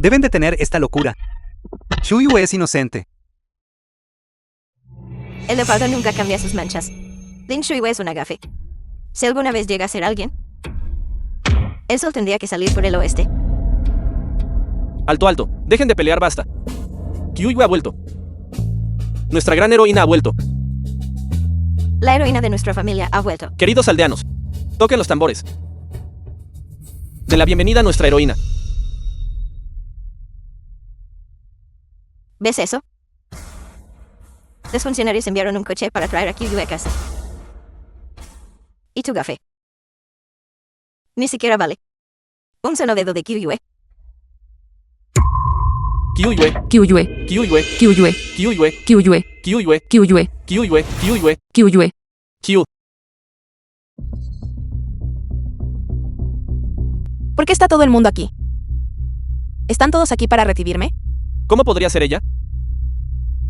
Deben detener esta locura. Shuyu es inocente. El leopardo nunca cambia sus manchas. Lin Shuyu es una gafe. Si alguna vez llega a ser alguien, el sol tendría que salir por el oeste. Alto, alto. Dejen de pelear, basta. Kyuhyue ha vuelto. Nuestra gran heroína ha vuelto. La heroína de nuestra familia ha vuelto. Queridos aldeanos, toquen los tambores. De la bienvenida a nuestra heroína. ¿Ves eso? Los funcionarios enviaron un coche para traer a Kyuhyue a casa. ¿Y tu gafe? Ni siquiera vale un solo dedo de Kyuhyue. Kyuhyue, Kyuhyue, Kyuhyue, Kyuhyue, Kyuhyue, Kyuhyue, Kyuhyue, Kyuhyue, Kyuhyue, Kyuhyue, Kyuhyue. Kyu. ¿Por qué está todo el mundo aquí? ¿Están todos aquí para recibirme? ¿Cómo podría ser ella?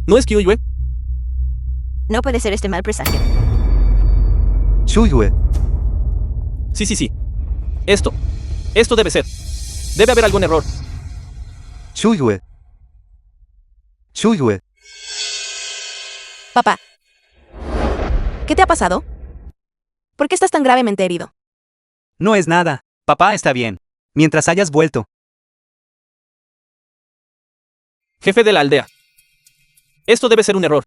¿No es Kyuhyue? No puede ser este mal presagio. Shuyu. Sí. Esto debe ser. Debe haber algún error. Shuyu. Shuyu. Papá. ¿Qué te ha pasado? ¿Por qué estás tan gravemente herido? No es nada. Papá está bien. Mientras hayas vuelto. Jefe de la aldea. Esto debe ser un error.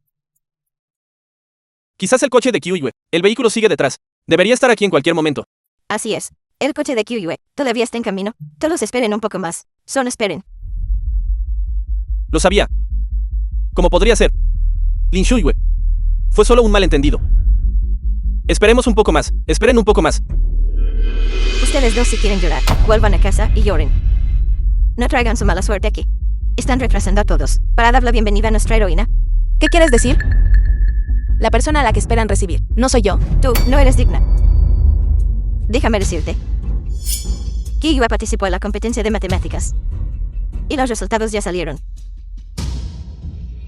Quizás el coche de Kyuhyue. El vehículo sigue detrás. Debería estar aquí en cualquier momento. Así es. El coche de Kyuhyue todavía está en camino. Todos esperen un poco más. Solo esperen. Lo sabía. ¿Cómo podría ser? Lin Shuyu. Fue solo un malentendido. Esperemos un poco más. Esperen un poco más. Ustedes dos si quieren llorar, vuelvan a casa y lloren. No traigan su mala suerte aquí. Están retrasando a todos. Para dar la bienvenida a nuestra heroína. ¿Qué quieres decir? La persona a la que esperan recibir. No soy yo. Tú no eres digna. Déjame decirte. Kyuhyue participó en la competencia de matemáticas. Y los resultados ya salieron.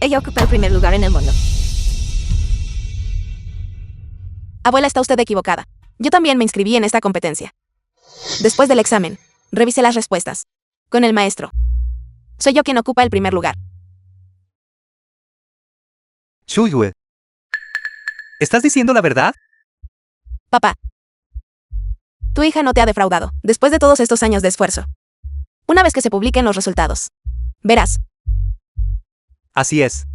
Ella ocupa el primer lugar en el mundo. Abuela, está usted equivocada. Yo también me inscribí en esta competencia. Después del examen, revisé las respuestas. Con el maestro. Soy yo quien ocupa el primer lugar. Shuyu. ¿Estás diciendo la verdad? Papá. Tu hija no te ha defraudado, después de todos estos años de esfuerzo. Una vez que se publiquen los resultados. Verás. Así es.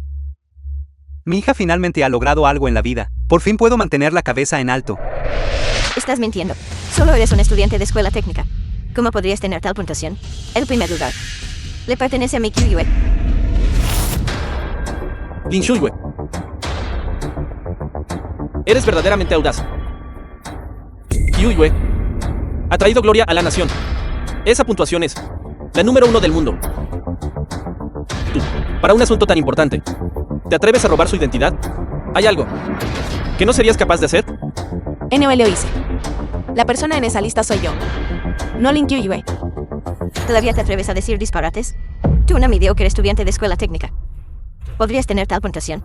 Mi hija finalmente ha logrado algo en la vida. Por fin puedo mantener la cabeza en alto. Estás mintiendo. Solo eres un estudiante de escuela técnica. ¿Cómo podrías tener tal puntuación? El primer lugar le pertenece a mi Kyuhyue. Lin Shuyu. Eres verdaderamente audaz. Kyuhyue ha traído gloria a la nación. Esa puntuación es la número 1 del mundo. Tú, para un asunto tan importante, ¿te atreves a robar su identidad? ¿Hay algo que no serías capaz de hacer? NO lo hice. La persona en esa lista soy yo. No Lin Kyuhyue. ¿Todavía te atreves a decir disparates? Tú, una mediocre estudiante de escuela técnica. ¿Podrías tener tal puntuación?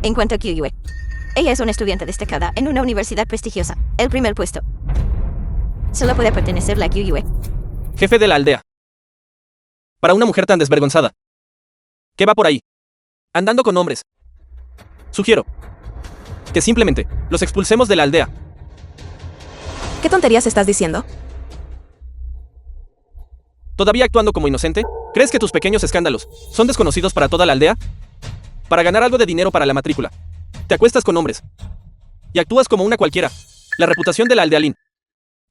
En cuanto a Kyuhyue, ella es una estudiante destacada en una universidad prestigiosa. El primer puesto solo puede pertenecerle a Kyuhyue. Jefe de la aldea. Para una mujer tan desvergonzada. ¿Qué va por ahí? Andando con hombres. Sugiero que simplemente los expulsemos de la aldea. ¿Qué tonterías estás diciendo? ¿Todavía actuando como inocente? ¿Crees que tus pequeños escándalos son desconocidos para toda la aldea? Para ganar algo de dinero para la matrícula, te acuestas con hombres y actúas como una cualquiera. La reputación de la aldea Lin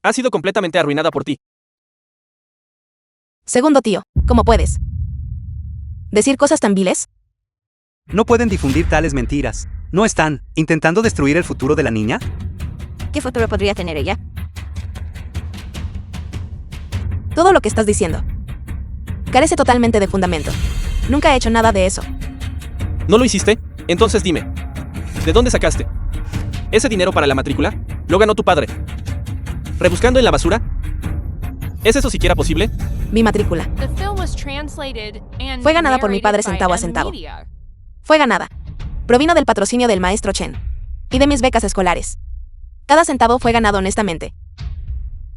ha sido completamente arruinada por ti. Segundo tío, ¿cómo puedes decir cosas tan viles? No pueden difundir tales mentiras. ¿No están intentando destruir el futuro de la niña? ¿Qué futuro podría tener ella? Todo lo que estás diciendo carece totalmente de fundamento. Nunca he hecho nada de eso. ¿No lo hiciste? Entonces dime, ¿de dónde sacaste ese dinero para la matrícula? Lo ganó tu padre. ¿Rebuscando en la basura? ¿Es eso siquiera posible? Mi matrícula Fue ganada por mi padre centavo a centavo. fue ganada. Provino del patrocinio del maestro Chen y de mis becas escolares. Cada centavo fue ganado honestamente.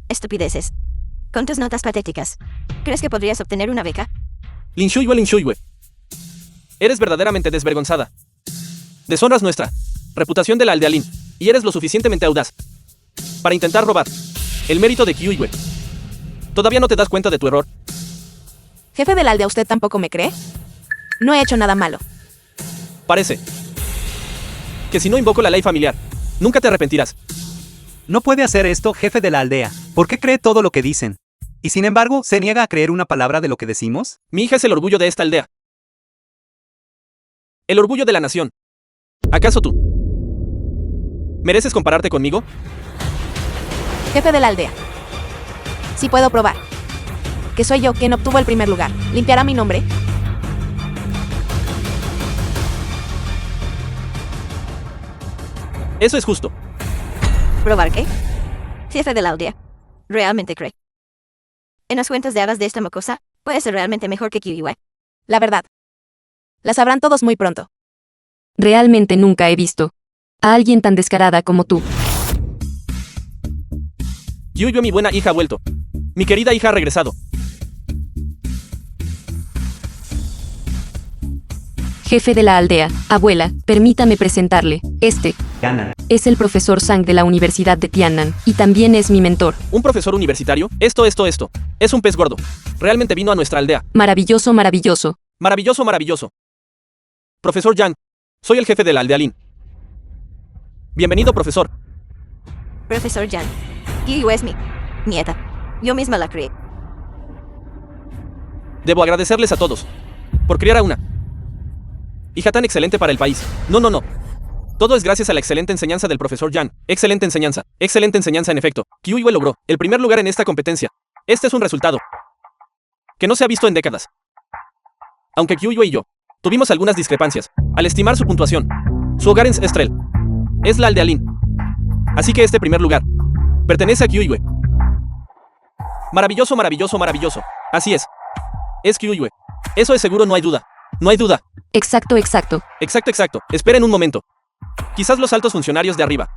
Estupideces. Con tus notas patéticas. ¿Crees que podrías obtener una beca? Lin Shuyue. Eres verdaderamente desvergonzada. Deshonras nuestra reputación de la aldea Lin, y eres lo suficientemente audaz para intentar robar el mérito de Kyuyue. ¿Todavía no te das cuenta de tu error? Jefe de la aldea, ¿usted tampoco me cree? No he hecho nada malo. Parece que si no invoco la ley familiar, nunca te arrepentirás. No puede hacer esto, jefe de la aldea. ¿Por qué cree todo lo que dicen? Y sin embargo, ¿se niega a creer una palabra de lo que decimos? Mi hija es el orgullo de esta aldea. El orgullo de la nación. ¿Acaso tú mereces compararte conmigo? Jefe de la aldea. Sí puedo probar que soy yo quien obtuvo el primer lugar. ¿Limpiará mi nombre? Eso es justo. ¿Probar qué? Jefe de la aldea. ¿Realmente cree? En las cuentas de hadas de esta mocosa, puede ser realmente mejor que Kyuyue. La verdad. La sabrán todos muy pronto. Realmente nunca he visto a alguien tan descarada como tú. Kyuyue, mi buena hija, ha vuelto. Mi querida hija ha regresado. Jefe de la aldea, abuela, permítame presentarle. Ganan. Es el profesor Zhang de la Universidad de Tiannan, y también es mi mentor. ¿Un profesor universitario? Esto. Es un pez gordo. Realmente vino a nuestra aldea. Maravilloso. Maravilloso. Profesor Yang, soy el jefe de la aldea Lin. Bienvenido, profesor. Profesor Jan. Kyuyue es mi nieta. Yo misma la crié. Debo agradecerles a todos por criar a una hija tan excelente para el país. No. Todo es gracias a la excelente enseñanza del profesor Yang. Excelente enseñanza en efecto. Kyuyue logró el primer lugar en esta competencia. Este es un resultado que no se ha visto en décadas. Aunque Kyuyue y yo tuvimos algunas discrepancias al estimar su puntuación, su hogar en Estrel es la aldea Lin. Así que este primer lugar pertenece a Kyuyue. Maravilloso. Así es. Es Kyuyue. Eso es seguro, no hay duda. Exacto. Exacto. Esperen un momento. Quizás los altos funcionarios de arriba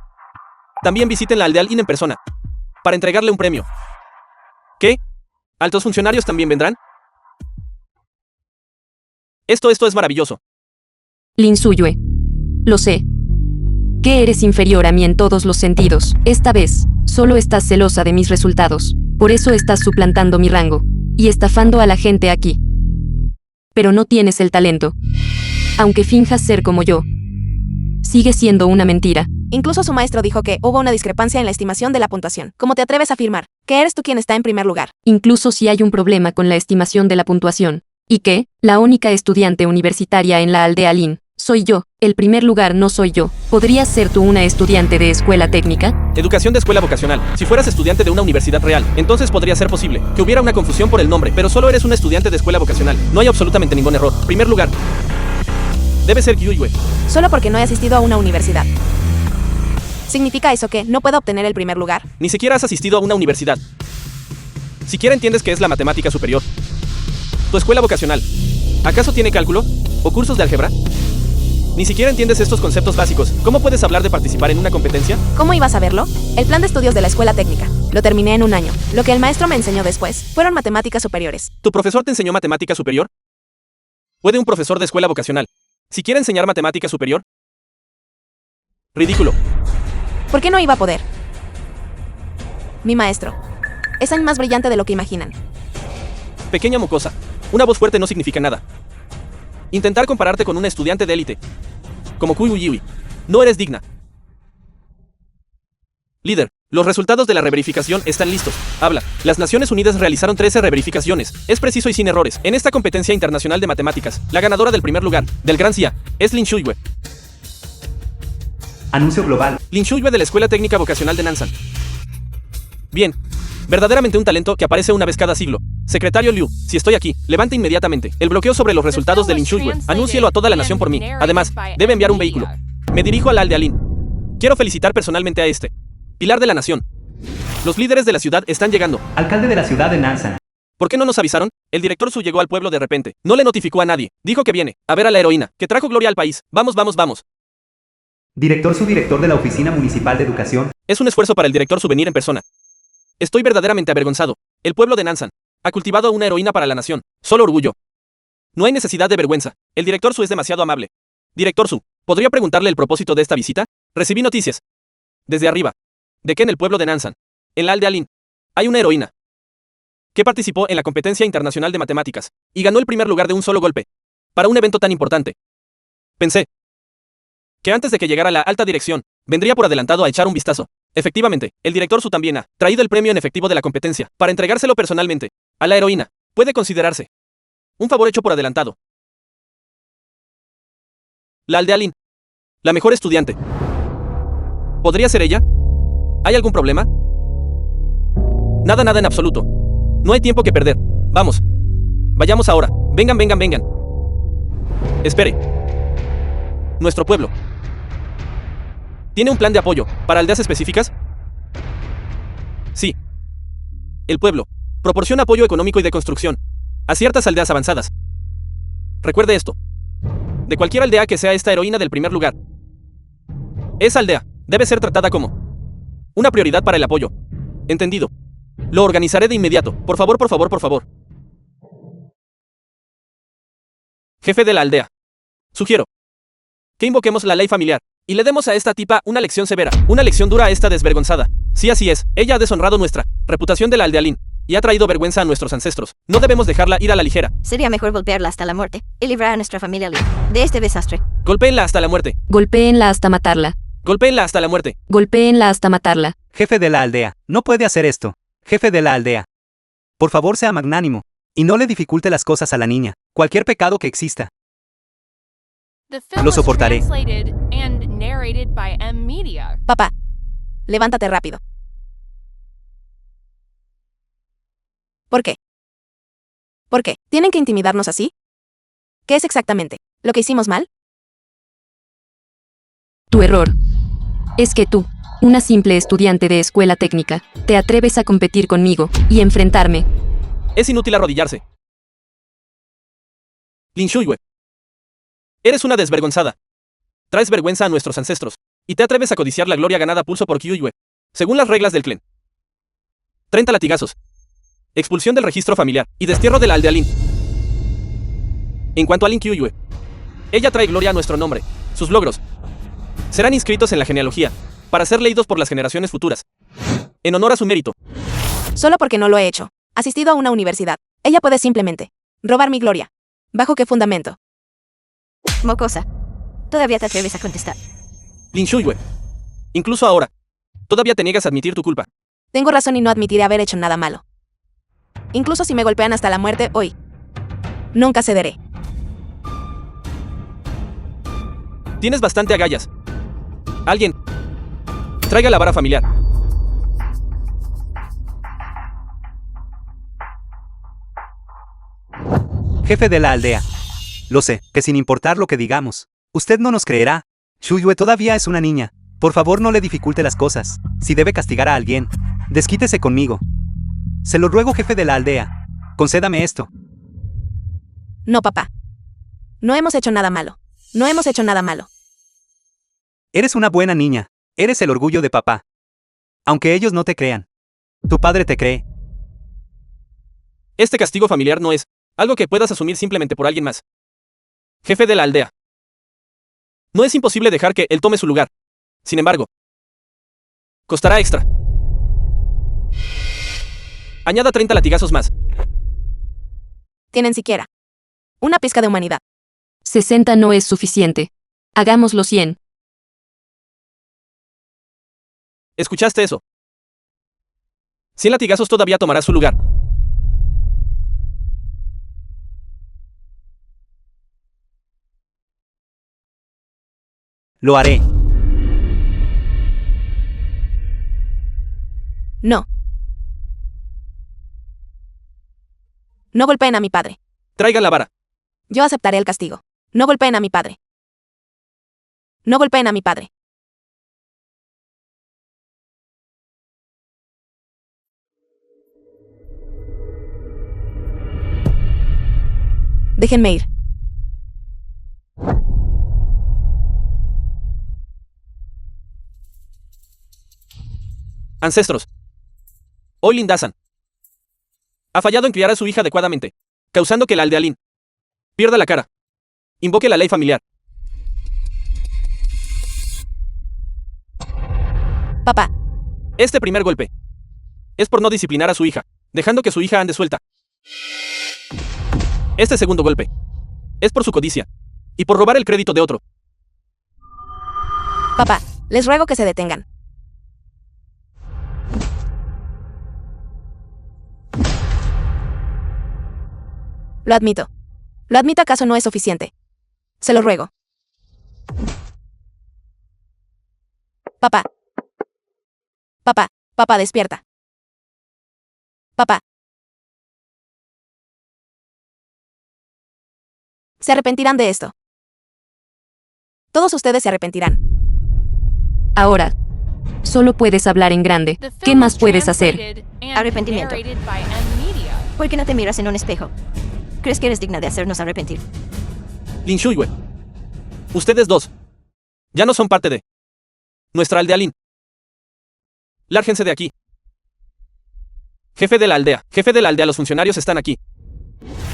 también visiten la aldea Lin en persona para entregarle un premio. ¿Qué? ¿Altos funcionarios también vendrán? Esto es maravilloso. Lin Shuyue. Lo sé. Que eres inferior a mí en todos los sentidos. Esta vez, solo estás celosa de mis resultados. Por eso estás suplantando mi rango y estafando a la gente aquí. Pero no tienes el talento. Aunque finjas ser como yo, sigue siendo una mentira. Incluso su maestro dijo que hubo una discrepancia en la estimación de la puntuación. ¿Cómo te atreves a afirmar que eres tú quien está en primer lugar? Incluso si hay un problema con la estimación de la puntuación, y que, la única estudiante universitaria en la aldea Lin, soy yo. El primer lugar no soy yo. ¿Podrías ser tú una estudiante de escuela técnica? Educación de escuela vocacional. Si fueras estudiante de una universidad real, entonces podría ser posible que hubiera una confusión por el nombre, pero solo eres una estudiante de escuela vocacional. No hay absolutamente ningún error. Primer lugar debe ser Kyuyue. Solo porque no he asistido a una universidad. ¿Significa eso que no puedo obtener el primer lugar? Ni siquiera has asistido a una universidad. ¿Siquiera entiendes qué es la matemática superior? ¿Tu escuela vocacional acaso tiene cálculo? ¿O cursos de álgebra? Ni siquiera entiendes estos conceptos básicos. ¿Cómo puedes hablar de participar en una competencia? ¿Cómo ibas a verlo? El plan de estudios de la escuela técnica. Lo terminé en un año. Lo que el maestro me enseñó después fueron matemáticas superiores. ¿Tu profesor te enseñó matemática superior? ¿Puede un profesor de escuela vocacional siquiera enseñar matemática superior? Ridículo. ¿Por qué no iba a poder? Mi maestro es aún más brillante de lo que imaginan. Pequeña mocosa. Una voz fuerte no significa nada. Intentar compararte con una estudiante de élite como Kyuyue. No eres digna. Líder, los resultados de la reverificación están listos. Habla. Las Naciones Unidas realizaron 13 reverificaciones. Es preciso y sin errores. En esta competencia internacional de matemáticas, la ganadora del primer lugar, del Gran CIA, es Lin Shuyue. Anuncio global. Lin Shuyue de la Escuela Técnica Vocacional de Nansan. Bien. Verdaderamente un talento que aparece una vez cada siglo. Secretario Liu, si estoy aquí, levante inmediatamente el bloqueo sobre los resultados de Lin Shuyue. Anúncielo a toda la nación por mí. Además, debe enviar un vehículo. Me dirijo a la aldea Lin. Quiero felicitar personalmente a este pilar de la nación. Los líderes de la ciudad están llegando. Alcalde de la ciudad de Nansan. ¿Por qué no nos avisaron? El director Su llegó al pueblo de repente. No le notificó a nadie. Dijo que viene a ver a la heroína, que trajo gloria al país. Vamos. Director Su, director de la Oficina Municipal de Educación. Es un esfuerzo para el director Su venir en persona. Estoy verdaderamente avergonzado. El pueblo de Nansan ha cultivado a una heroína para la nación. Solo orgullo. No hay necesidad de vergüenza. El director Su es demasiado amable. Director Su, ¿podría preguntarle el propósito de esta visita? Recibí noticias. Desde arriba. De que en el pueblo de Nansan, en la aldea Lin, hay una heroína que participó en la competencia internacional de matemáticas y ganó el primer lugar de un solo golpe. Para un evento tan importante. Pensé que antes de que llegara la alta dirección, vendría por adelantado a echar un vistazo. Efectivamente, el director Su también ha traído el premio en efectivo de la competencia, para entregárselo personalmente a la heroína. Puede considerarse un favor hecho por adelantado. La aldea Lin, la mejor estudiante. ¿Podría ser ella? ¿Hay algún problema? Nada en absoluto. No hay tiempo que perder. Vamos. Vayamos ahora. Vengan. Espere. Nuestro pueblo ¿tiene un plan de apoyo para aldeas específicas? Sí. El pueblo proporciona apoyo económico y de construcción a ciertas aldeas avanzadas. Recuerde esto. De cualquier aldea que sea esta heroína del primer lugar, esa aldea debe ser tratada como una prioridad para el apoyo. ¿Entendido? Lo organizaré de inmediato. Por favor. Jefe de la aldea. Sugiero que invoquemos la ley familiar y le demos a esta tipa una lección severa, una lección dura a esta desvergonzada. Sí, así es. Ella ha deshonrado nuestra reputación de la aldea Lin y ha traído vergüenza a nuestros ancestros. No debemos dejarla ir a la ligera. Sería mejor golpearla hasta la muerte y librar a nuestra familia Lin de este desastre. Golpéenla hasta la muerte. Golpéenla hasta matarla. Golpéenla hasta la muerte. Golpéenla hasta matarla. Jefe de la aldea, no puede hacer esto. Jefe de la aldea. Por favor, sea magnánimo. Y no le dificulte las cosas a la niña. Cualquier pecado que exista. Lo soportaré. Papá, levántate rápido. ¿Por qué? ¿Por qué? ¿Tienen que intimidarnos así? ¿Qué es exactamente lo que hicimos mal? Tu error es que tú, una simple estudiante de escuela técnica, te atreves a competir conmigo y enfrentarme. Es inútil arrodillarse. Lin Shuyue. Eres una desvergonzada. Traes vergüenza a nuestros ancestros y te atreves a codiciar la gloria ganada a pulso por Kyuyue, según las reglas del clan. 30 latigazos. Expulsión del registro familiar y destierro de la aldea Lin. En cuanto a Lin Kyuyue, ella trae gloria a nuestro nombre. Sus logros serán inscritos en la genealogía para ser leídos por las generaciones futuras, en honor a su mérito. Solo porque no lo he hecho. Asistido a una universidad. Ella puede simplemente robar mi gloria. ¿Bajo qué fundamento? Mocosa. Todavía te atreves a contestar. Lin Shuyue. Incluso ahora, todavía te niegas a admitir tu culpa. Tengo razón y no admitiré haber hecho nada malo. Incluso si me golpean hasta la muerte hoy, nunca cederé. Tienes bastante agallas. Alguien, traiga la vara familiar. Jefe de la aldea. Lo sé, que sin importar lo que digamos, usted no nos creerá. Shuyue todavía es una niña. Por favor, no le dificulte las cosas. Si debe castigar a alguien, desquítese conmigo. Se lo ruego, jefe de la aldea. Concédame esto. No, papá. No hemos hecho nada malo. No hemos hecho nada malo. Eres una buena niña. Eres el orgullo de papá. Aunque ellos no te crean. Tu padre te cree. Este castigo familiar no es algo que puedas asumir simplemente por alguien más. Jefe de la aldea. No es imposible dejar que él tome su lugar. Sin embargo, costará extra. Añada 30 latigazos más. Tienen siquiera una pizca de humanidad. 60 no es suficiente. Hagámoslo 100. ¿Escuchaste eso? 100 latigazos todavía tomará su lugar. Lo haré. No. No golpeen a mi padre. Traiga la vara. Yo aceptaré el castigo. No golpeen a mi padre. No golpeen a mi padre. Déjenme ir. Ancestros. Hoy Lin Dasan ha fallado en criar a su hija adecuadamente, causando que la aldea Lin Pierda la cara. Invoque la ley familiar. Papá, Este primer golpe es por no disciplinar a su hija, dejando que su hija ande suelta. Este segundo golpe es por su codicia y por robar el crédito de otro. papá, les ruego que se detengan. Lo admito. Lo admito, ¿acaso no es suficiente? Se lo ruego. Papá. Papá, papá, despierta. Papá. Se arrepentirán de esto. Todos ustedes se arrepentirán. Ahora, solo puedes hablar en grande. The ¿Qué film más was puedes hacer? translated and Arrepentimiento. narrated by Media. ¿Por qué no te miras en un espejo? ¿Crees que eres digna de hacernos arrepentir? Lin Shuyue. Ustedes dos ya no son parte de nuestra aldea Lin. Lárguense de aquí. Jefe de la aldea, los funcionarios están aquí.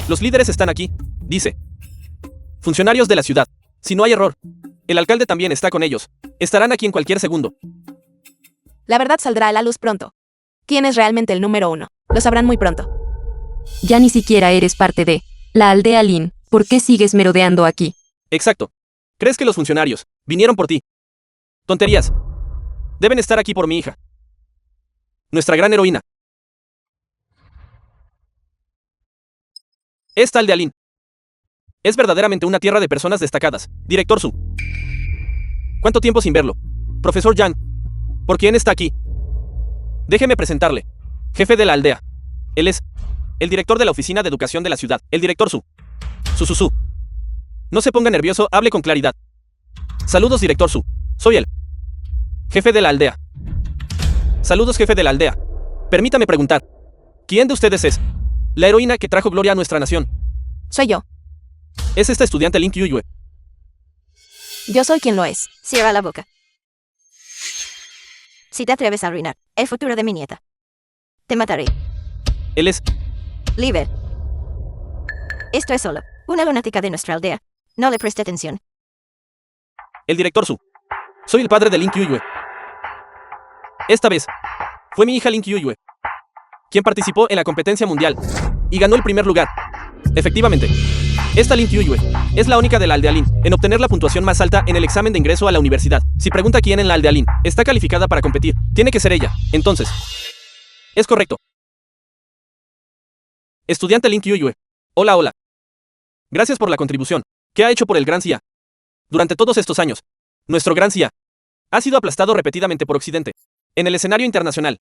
Los líderes están aquí, dice. Funcionarios de la ciudad. Si no hay error, el alcalde también está con ellos. Estarán aquí en cualquier segundo. La verdad saldrá a la luz pronto. ¿Quién es realmente el número 1? Lo sabrán muy pronto. Ya ni siquiera eres parte de la aldea Lin. ¿Por qué sigues merodeando aquí? Exacto. ¿Crees que los funcionarios vinieron por ti? Tonterías. Deben estar aquí por mi hija. Nuestra gran heroína. Esta aldea Lin es verdaderamente una tierra de personas destacadas. Director Su. ¿Cuánto tiempo sin verlo? Profesor Yang. ¿Por quién está aquí? Déjeme presentarle. Jefe de la aldea. Él es el director de la oficina de educación de la ciudad. El director Su. Su. No se ponga nervioso, hable con claridad. Saludos, director Su. Soy el jefe de la aldea. Saludos, jefe de la aldea. Permítame preguntar. ¿Quién de ustedes es la heroína que trajo gloria a nuestra nación? Soy yo. Es esta estudiante Lin Kyuyue. Yo soy quien lo es. Cierra la boca. Si te atreves a arruinar el futuro de mi nieta, te mataré. Él es Liber. Esto es solo una lunática de nuestra aldea. No le preste atención. el director Su. Soy el padre de Lin Kyuyue. Esta vez fue mi hija Lin Kyuyue quien participó en la competencia mundial y ganó el primer lugar. Efectivamente, esta Lin Kyuyue es la única de la aldea Lin en obtener la puntuación más alta en el examen de ingreso a la universidad. Si pregunta quién en la aldea Lin está calificada para competir, tiene que ser ella. Entonces, es correcto. Estudiante Lin Kyuyue. Hola. Gracias por la contribución que ha hecho por el Gran Xia. Durante todos estos años, nuestro Gran Xia ha sido aplastado repetidamente por Occidente. En el escenario internacional,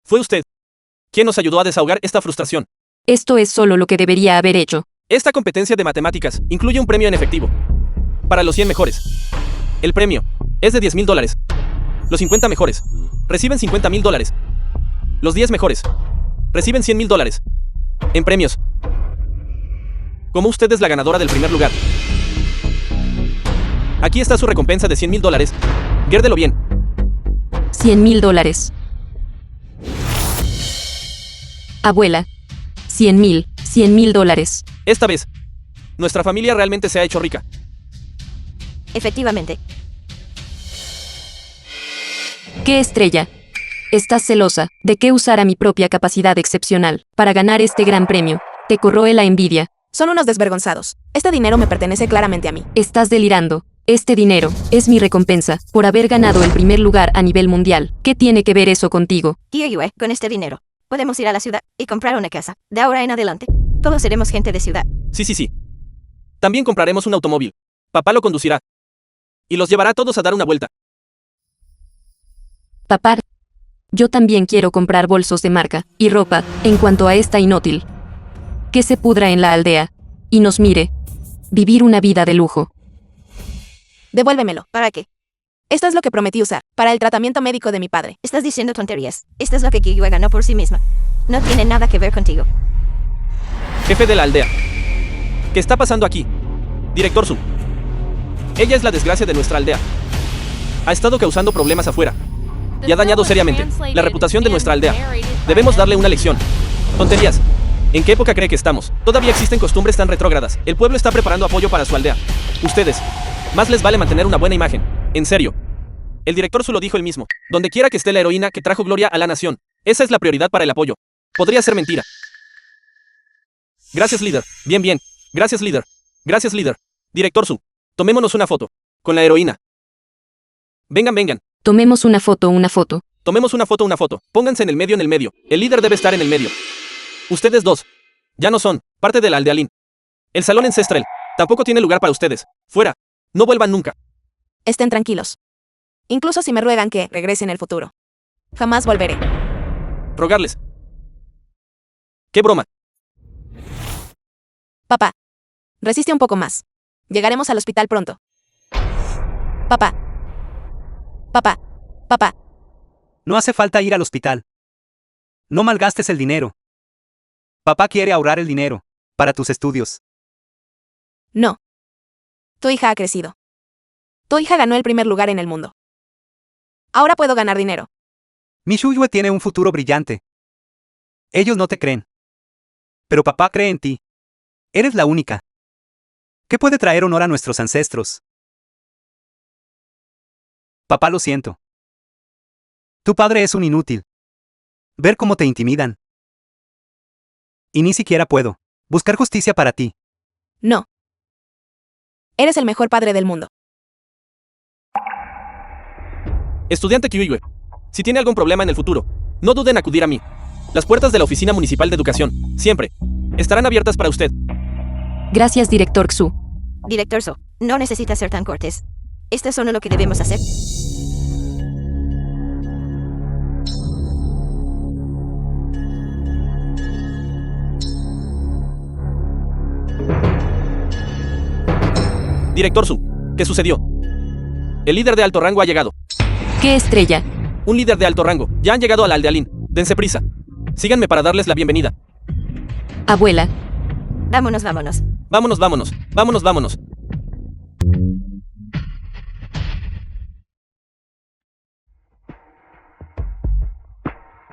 fue usted quien nos ayudó a desahogar esta frustración. Esto es solo lo que debería haber hecho. Esta competencia de matemáticas incluye un premio en efectivo para los 100 mejores. El premio es de $10,000. Los 50 mejores reciben $50,000. Los 10 mejores reciben $100,000 en premios. Como usted es la ganadora del primer lugar, aquí está su recompensa de $100,000. Guárdelo bien. $100,000. Abuela. $100,000. Esta vez, nuestra familia realmente se ha hecho rica. Efectivamente. ¿Qué estrella? Estás celosa de que usara mi propia capacidad excepcional para ganar este gran premio. Te corroe la envidia. Son unos desvergonzados. Este dinero me pertenece claramente a mí. Estás delirando. Este dinero es mi recompensa por haber ganado el primer lugar a nivel mundial. ¿Qué tiene que ver eso contigo? Tío Yue, con este dinero, podemos ir a la ciudad y comprar una casa. De ahora en adelante, todos seremos gente de ciudad. Sí. También compraremos un automóvil. Papá lo conducirá. Y los llevará a todos a dar una vuelta. Papá, yo también quiero comprar bolsos de marca y ropa. En cuanto a esta inútil, que se pudra en la aldea y nos mire vivir una vida de lujo. Devuélvemelo. ¿Para qué? Esto es lo que prometí usar para el tratamiento médico de mi padre. Estás diciendo tonterías. Esto es lo que Yue ganó por sí misma. No tiene nada que ver contigo. Jefe de la aldea. ¿Qué está pasando aquí? Director Su. Ella es la desgracia de nuestra aldea. Ha estado causando problemas afuera y ha dañado seriamente la reputación de nuestra aldea. Debemos darle una lección. Tonterías. ¿En qué época cree que estamos? Todavía existen costumbres tan retrógradas. El pueblo está preparando apoyo para su aldea. Ustedes, más les vale mantener una buena imagen. En serio. El director Su lo dijo él mismo. Donde quiera que esté la heroína que trajo gloria a la nación, esa es la prioridad para el apoyo. Podría ser mentira. Gracias, líder. Bien, bien. Gracias, líder. Gracias, líder. Director Su, tomémonos una foto. Con la heroína. Vengan, vengan. Tomemos una foto, una foto. Tomemos una foto, una foto. Pónganse en el medio, en el medio. El líder debe estar en el medio. Ustedes dos. Ya no son parte de la aldealín. El salón ancestral tampoco tiene lugar para ustedes. Fuera. No vuelvan nunca. Estén tranquilos. Incluso si me ruegan que regrese en el futuro. Jamás volveré. Rogarles. ¡Qué broma! Papá. Resiste un poco más. Llegaremos al hospital pronto. Papá. Papá. Papá. No hace falta ir al hospital. No malgastes el dinero. Papá quiere ahorrar el dinero para tus estudios. No. Tu hija ha crecido. Tu hija ganó el primer lugar en el mundo. Ahora puedo ganar dinero. Mi Shuyue tiene un futuro brillante. Ellos no te creen. Pero papá cree en ti. Eres la única. ¿Qué puede traer honor a nuestros ancestros? Papá, lo siento. Tu padre es un inútil. Ver cómo te intimidan. Y ni siquiera puedo buscar justicia para ti. No. Eres el mejor padre del mundo. Estudiante Kyuyue, si tiene algún problema en el futuro, no duden en acudir a mí. Las puertas de la Oficina Municipal de Educación, siempre, estarán abiertas para usted. Gracias, director Xu. Director So, no necesita ser tan cortés. Esto es solo lo que debemos hacer. Director Su, ¿qué sucedió? El líder de alto rango ha llegado. ¿Qué estrella? Un líder de alto rango. Ya han llegado a la aldealín. Dense prisa. Síganme para darles la bienvenida. Abuela. Vámonos, vámonos. Vámonos, vámonos. Vámonos, vámonos.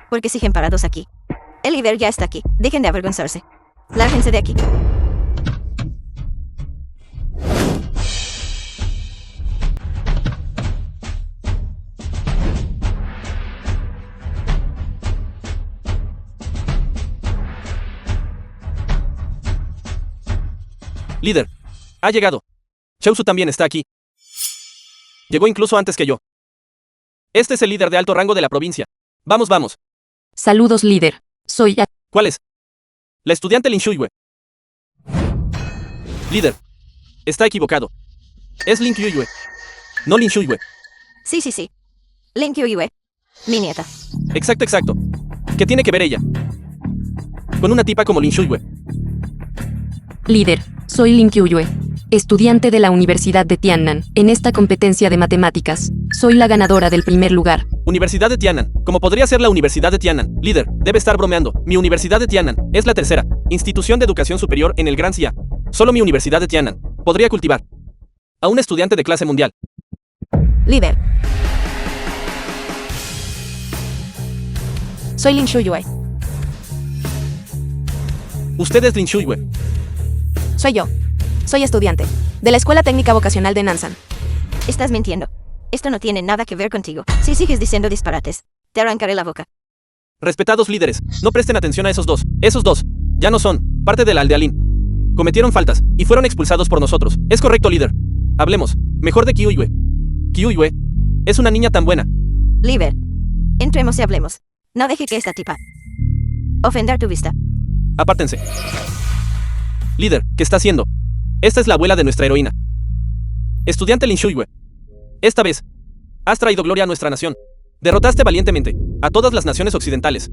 ¿Por qué siguen parados aquí? El líder ya está aquí. Dejen de avergonzarse. Lárguense de aquí. Líder. Ha llegado. Cheusu también está aquí. Llegó incluso antes que yo. Este es el líder de alto rango de la provincia. Vamos, vamos. Saludos, líder. Soy ya. ¿Cuál es? La estudiante Lin Shuyue. Líder. Está equivocado. Es Lin Kyuyue. No Lin Shuyue. Sí, sí, sí. Lin Kyuyue. Mi nieta. Exacto, exacto. ¿Qué tiene que ver ella? Con una tipa como Lin Shuyue. Líder. Soy Lin Kyuyue, estudiante de la Universidad de Tiannan. En esta competencia de matemáticas, soy la ganadora del primer lugar. Universidad de Tiannan. Como podría ser la Universidad de Tiannan. Líder, debe estar bromeando. Mi Universidad de Tiannan es la tercera institución de educación superior en el Gran Xia. Solo mi Universidad de Tiannan podría cultivar a un estudiante de clase mundial. Líder. Soy Lin Shuyue. Usted es Lin Shuyue. Soy yo. Soy estudiante de la Escuela Técnica Vocacional de Nansan. Estás mintiendo. Esto no tiene nada que ver contigo. Si sigues diciendo disparates, te arrancaré la boca. Respetados líderes, no presten atención a esos dos. Esos dos ya no son parte de la aldealín. Cometieron faltas y fueron expulsados por nosotros. Es correcto, líder. Hablemos mejor de Kyuyue. Kyuyue es una niña tan buena. Líder. Entremos y hablemos. No deje que esta tipa ofender tu vista. Apártense. Líder, ¿qué está haciendo? Esta es la abuela de nuestra heroína. Estudiante Lin Shuyue. Esta vez, has traído gloria a nuestra nación. Derrotaste valientemente a todas las naciones occidentales.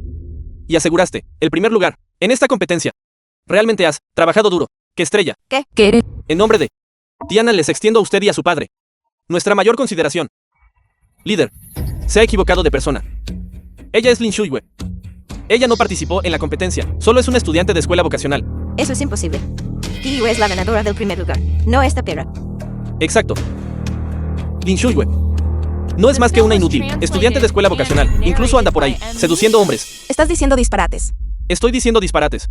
Y aseguraste el primer lugar en esta competencia. Realmente has trabajado duro. ¡Qué estrella! ¿Qué eres? En nombre de Tiannan les extiendo a usted y a su padre nuestra mayor consideración. Líder, se ha equivocado de persona. Ella es Lin Shuyue. Ella no participó en la competencia. Solo es una estudiante de escuela vocacional. Eso es imposible. Kyuyue es la ganadora del primer lugar, no esta perra. Exacto. Lin Shuyue no es más que una inútil estudiante de escuela vocacional. Incluso anda por ahí, seduciendo hombres. Estás diciendo disparates. Estoy diciendo disparates.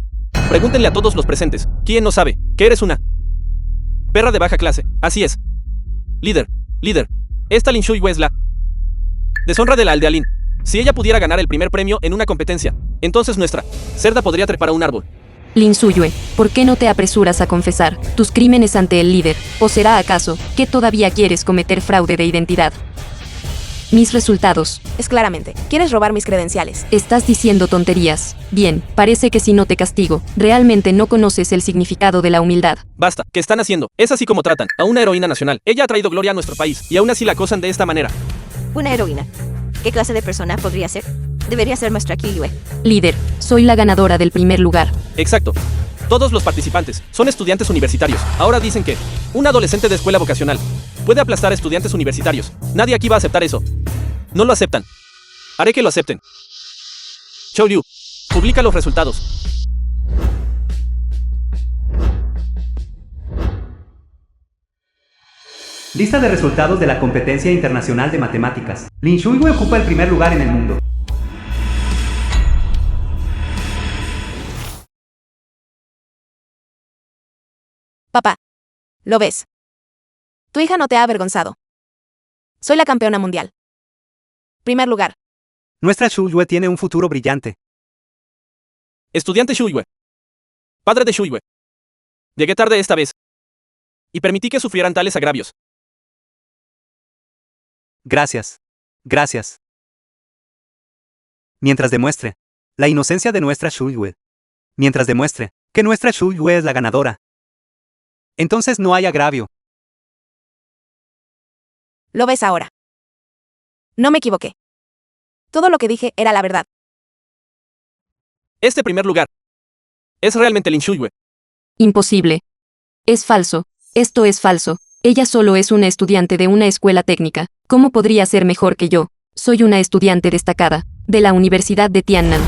Pregúntenle a todos los presentes. ¿Quién no sabe que eres una perra de baja clase? Así es. Líder. Esta Lin Shuiyue es la deshonra de la aldea Lin. Si ella pudiera ganar el primer premio en una competencia, entonces nuestra cerda podría trepar a un árbol. Lin Shuiyue, ¿por qué no te apresuras a confesar tus crímenes ante el líder? ¿O será acaso que todavía quieres cometer fraude de identidad? Mis resultados. Es claramente, quieres robar mis credenciales. Estás diciendo tonterías. Bien, parece que si no te castigo, realmente no conoces el significado de la humildad. Basta, ¿qué están haciendo? Es así como tratan a una heroína nacional. Ella ha traído gloria a nuestro país y aún así la acosan de esta manera. Una heroína. ¿Qué clase de persona podría ser? Debería ser nuestra Kyuyue. Líder, soy la ganadora del primer lugar. Exacto. Todos los participantes son estudiantes universitarios. Ahora dicen que un adolescente de escuela vocacional puede aplastar a estudiantes universitarios. Nadie aquí va a aceptar eso. No lo aceptan. Haré que lo acepten. Chou Liu, publica los resultados. Lista de resultados de la competencia internacional de matemáticas. Lin Shuiyue ocupa el primer lugar en el mundo. Papá, ¿lo ves? Tu hija no te ha avergonzado. Soy la campeona mundial. Primer lugar. Nuestra Shuiyue tiene un futuro brillante. Estudiante Shuiyue. Padre de Shuiyue. Llegué tarde esta vez. Y permití que sufrieran tales agravios. Gracias. Mientras demuestre la inocencia de nuestra Shuiyue. Mientras demuestre que nuestra Shuiyue es la ganadora. Entonces no hay agravio. Lo ves ahora. No me equivoqué. Todo lo que dije era la verdad. Este primer lugar es realmente Lin Shuiyue. Imposible. Es falso. Esto es falso. Ella solo es una estudiante de una escuela técnica. ¿Cómo podría ser mejor que yo? Soy una estudiante destacada de la Universidad de Tiannan.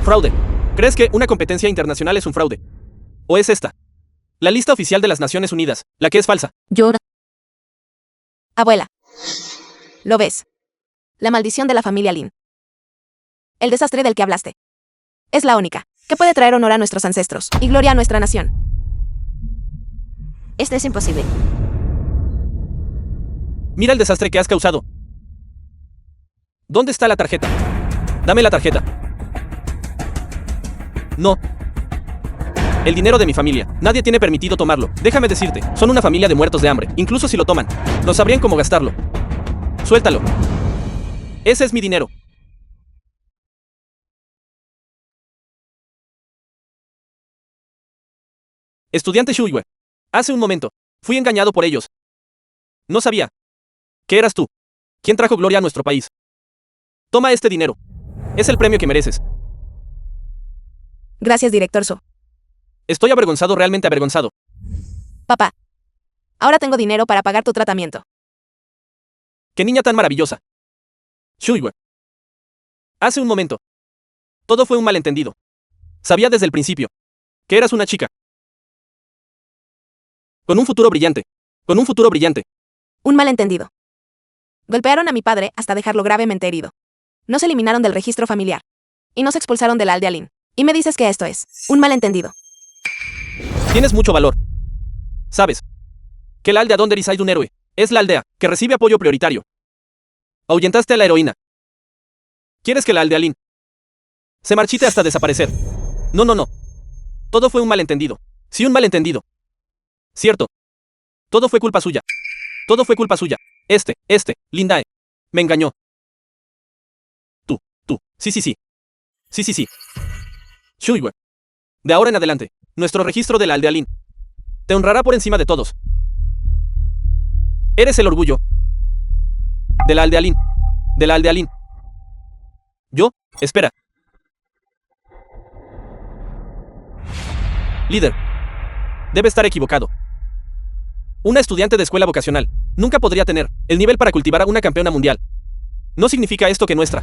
Fraude. ¿Crees que una competencia internacional es un fraude? ¿O es esta? La lista oficial de las Naciones Unidas, la que es falsa. Llora. Abuela. ¿Lo ves? La maldición de la familia Lin. El desastre del que hablaste. Es la única que puede traer honor a nuestros ancestros y gloria a nuestra nación. Esto es imposible. Mira el desastre que has causado. ¿Dónde está la tarjeta? Dame la tarjeta. No. El dinero de mi familia. Nadie tiene permitido tomarlo. Déjame decirte, son una familia de muertos de hambre. Incluso si lo toman, no sabrían cómo gastarlo. Suéltalo. Ese es mi dinero. Estudiante Shuiyue. Hace un momento, fui engañado por ellos. No sabía que eras tú quien trajo gloria a nuestro país. Toma este dinero. Es el premio que mereces. Gracias, director So. Estoy avergonzado, realmente avergonzado. Papá. Ahora tengo dinero para pagar tu tratamiento. ¡Qué niña tan maravillosa! Shuiyue. Hace un momento. Todo fue un malentendido. Sabía desde el principio que eras una chica con un futuro brillante. Con un futuro brillante. Un malentendido. Golpearon a mi padre hasta dejarlo gravemente herido. Nos eliminaron del registro familiar. Y nos expulsaron de la aldea Lin. Y me dices que esto es un malentendido. Tienes mucho valor. Sabes que la aldea donde reside un héroe es la aldea que recibe apoyo prioritario. Ahuyentaste a la heroína. ¿Quieres que la aldea Lin se marchite hasta desaparecer? No. Todo fue un malentendido. Sí, un malentendido. Cierto. Todo fue culpa suya. Todo fue culpa suya. Lindae. Me engañó. Tú. Sí. Shuiyue. De ahora en adelante, nuestro registro de la aldea Lin te honrará por encima de todos. Eres el orgullo de la aldea Lin. De la aldea Lin. ¿Yo? Espera. Líder. Debe estar equivocado. Una estudiante de escuela vocacional nunca podría tener el nivel para cultivar a una campeona mundial. No significa esto que nuestra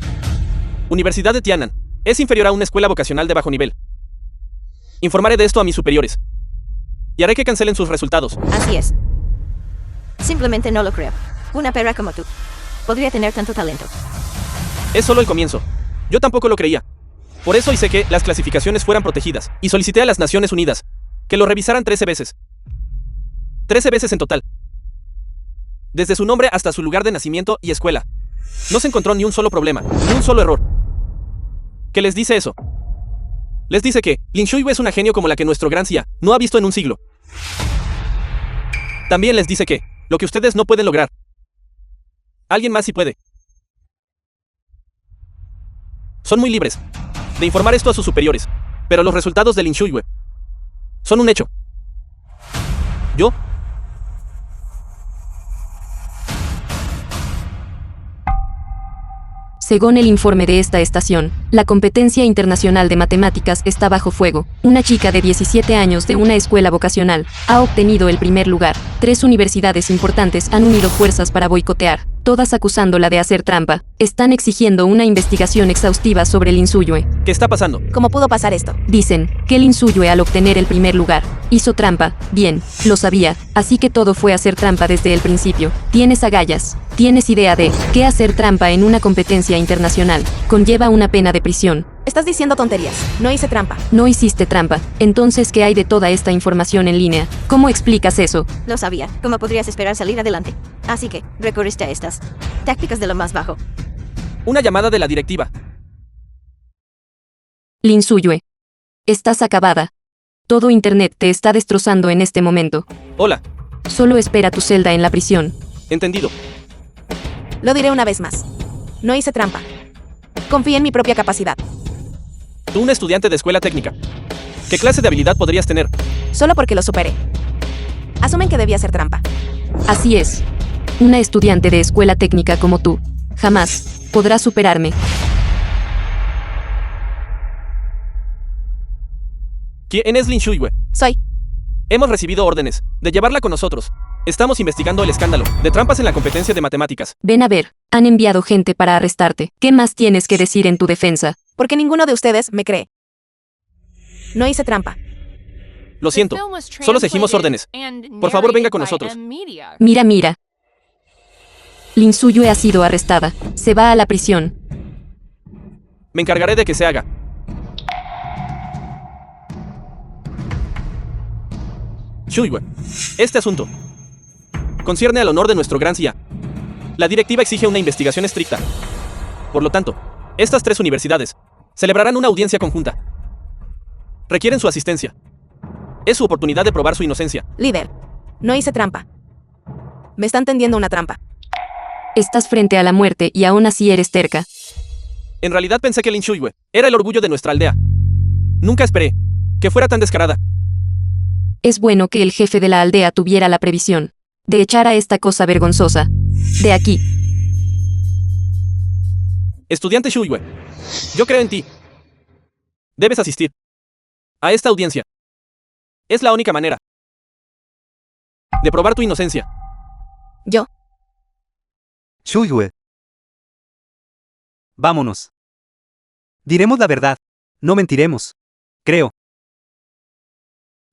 Universidad de Tiannan es inferior a una escuela vocacional de bajo nivel. Informaré de esto a mis superiores. Y haré que cancelen sus resultados. Así es. Simplemente no lo creo. Una perra como tú podría tener tanto talento. Es solo el comienzo. Yo tampoco lo creía. Por eso hice que las clasificaciones fueran protegidas, y solicité a las Naciones Unidas que lo revisaran 13 veces. 13 veces en total. Desde su nombre hasta su lugar de nacimiento y escuela. No se encontró ni un solo problema, ni un solo error. ¿Qué les dice eso? Les dice que Lin Shuyu es una genio como la que nuestro gran Xia no ha visto en un siglo. También les dice que lo que ustedes no pueden lograr, alguien más sí puede. Son muy libres de informar esto a sus superiores, pero los resultados de Lin Shuyu son un hecho. Yo Según el informe de esta estación, la competencia internacional de matemáticas está bajo fuego. Una chica de 17 años de una escuela vocacional ha obtenido el primer lugar. 3 universidades importantes han unido fuerzas para boicotear, todas acusándola de hacer trampa. Están exigiendo una investigación exhaustiva sobre Lin Shuyu. ¿Qué está pasando? ¿Cómo pudo pasar esto? Dicen que Lin Shuyu al obtener el primer lugar hizo trampa. Bien, lo sabía, así que todo fue hacer trampa desde el principio. Tienes agallas. ¿Tienes idea de qué hacer trampa en una competencia internacional? Conlleva una pena de prisión. Estás diciendo tonterías. No hice trampa. No hiciste trampa. Entonces, ¿qué hay de toda esta información en línea? ¿Cómo explicas eso? Lo sabía. ¿Cómo podrías esperar salir adelante? Así que recurriste a estas tácticas de lo más bajo. Una llamada de la directiva. Lin Shuyu. Estás acabada. Todo Internet te está destrozando en este momento. Hola. Solo espera tu celda en la prisión. Entendido. Lo diré una vez más. No hice trampa. Confío en mi propia capacidad. Tú, un estudiante de escuela técnica. ¿Qué clase de habilidad podrías tener? Solo porque lo superé. Asumen que debía hacer trampa. Así es. Una estudiante de escuela técnica como tú jamás podrá superarme. ¿Quién es Lin Shuyu? Soy. Hemos recibido órdenes de llevarla con nosotros. Estamos investigando el escándalo de trampas en la competencia de matemáticas. Ven a ver, han enviado gente para arrestarte. ¿Qué más tienes que decir en tu defensa? Porque ninguno de ustedes me cree. No hice trampa. Lo siento, solo seguimos órdenes. Por favor, venga con nosotros. Mira. Lin Shuyu ha sido arrestada. Se va a la prisión. Me encargaré de que se haga. Shuyu, este asunto concierne al honor de nuestro gran Xia. La directiva exige una investigación estricta. Por lo tanto, estas 3 universidades celebrarán una audiencia conjunta. Requieren su asistencia. Es su oportunidad de probar su inocencia. Líder, no hice trampa. Me están tendiendo una trampa. Estás frente a la muerte y aún así eres terca. En realidad pensé que Lin Shuyu era el orgullo de nuestra aldea. Nunca esperé que fuera tan descarada. Es bueno que el jefe de la aldea tuviera la previsión de echar a esta cosa vergonzosa de aquí. Estudiante Shuyu, yo creo en ti. Debes asistir a esta audiencia. Es la única manera de probar tu inocencia. Yo. Shuyu. Vámonos. Diremos la verdad. No mentiremos. Creo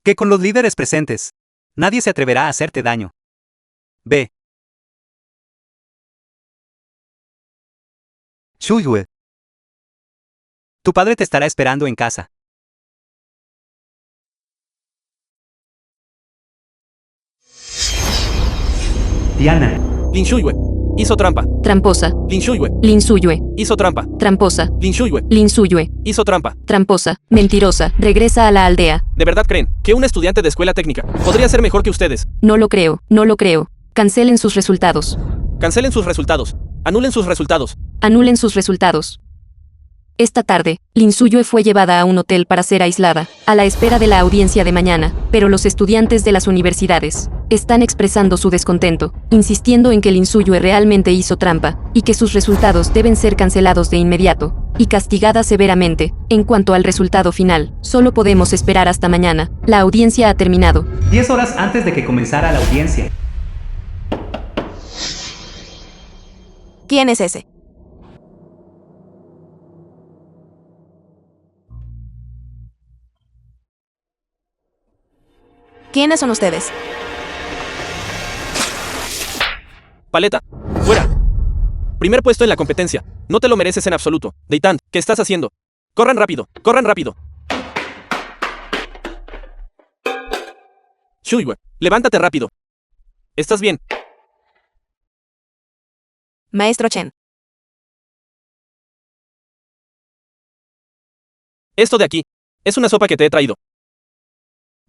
que con los líderes presentes, nadie se atreverá a hacerte daño. Ve. Shuyu. Tu padre te estará esperando en casa. Diana. Lin Shuyu hizo trampa. Tramposa. Lin Shuyu Lin Shuyu. hizo trampa. Tramposa. Lin Shuyu Lin Shuyu. hizo trampa. Tramposa. Mentirosa. Regresa a la aldea. ¿De verdad creen que un estudiante de escuela técnica podría ser mejor que ustedes? No lo creo. No lo creo. Cancelen sus resultados. Cancelen sus resultados. Anulen sus resultados. Anulen sus resultados. Esta tarde, Lin Shuyu fue llevada a un hotel para ser aislada, a la espera de la audiencia de mañana, pero los estudiantes de las universidades están expresando su descontento, insistiendo en que Lin Shuyu realmente hizo trampa, y que sus resultados deben ser cancelados de inmediato, y castigada severamente. En cuanto al resultado final, solo podemos esperar hasta mañana. La audiencia ha terminado. 10 horas antes de que comenzara la audiencia. ¿Quién es ese? ¿Quiénes son ustedes? Paleta, fuera. Primer puesto en la competencia. No te lo mereces en absoluto. Deitan, ¿qué estás haciendo? Corran rápido, corran rápido. Shuyue, levántate rápido. ¿Estás bien? Maestro Chen. Esto de aquí es una sopa que te he traído.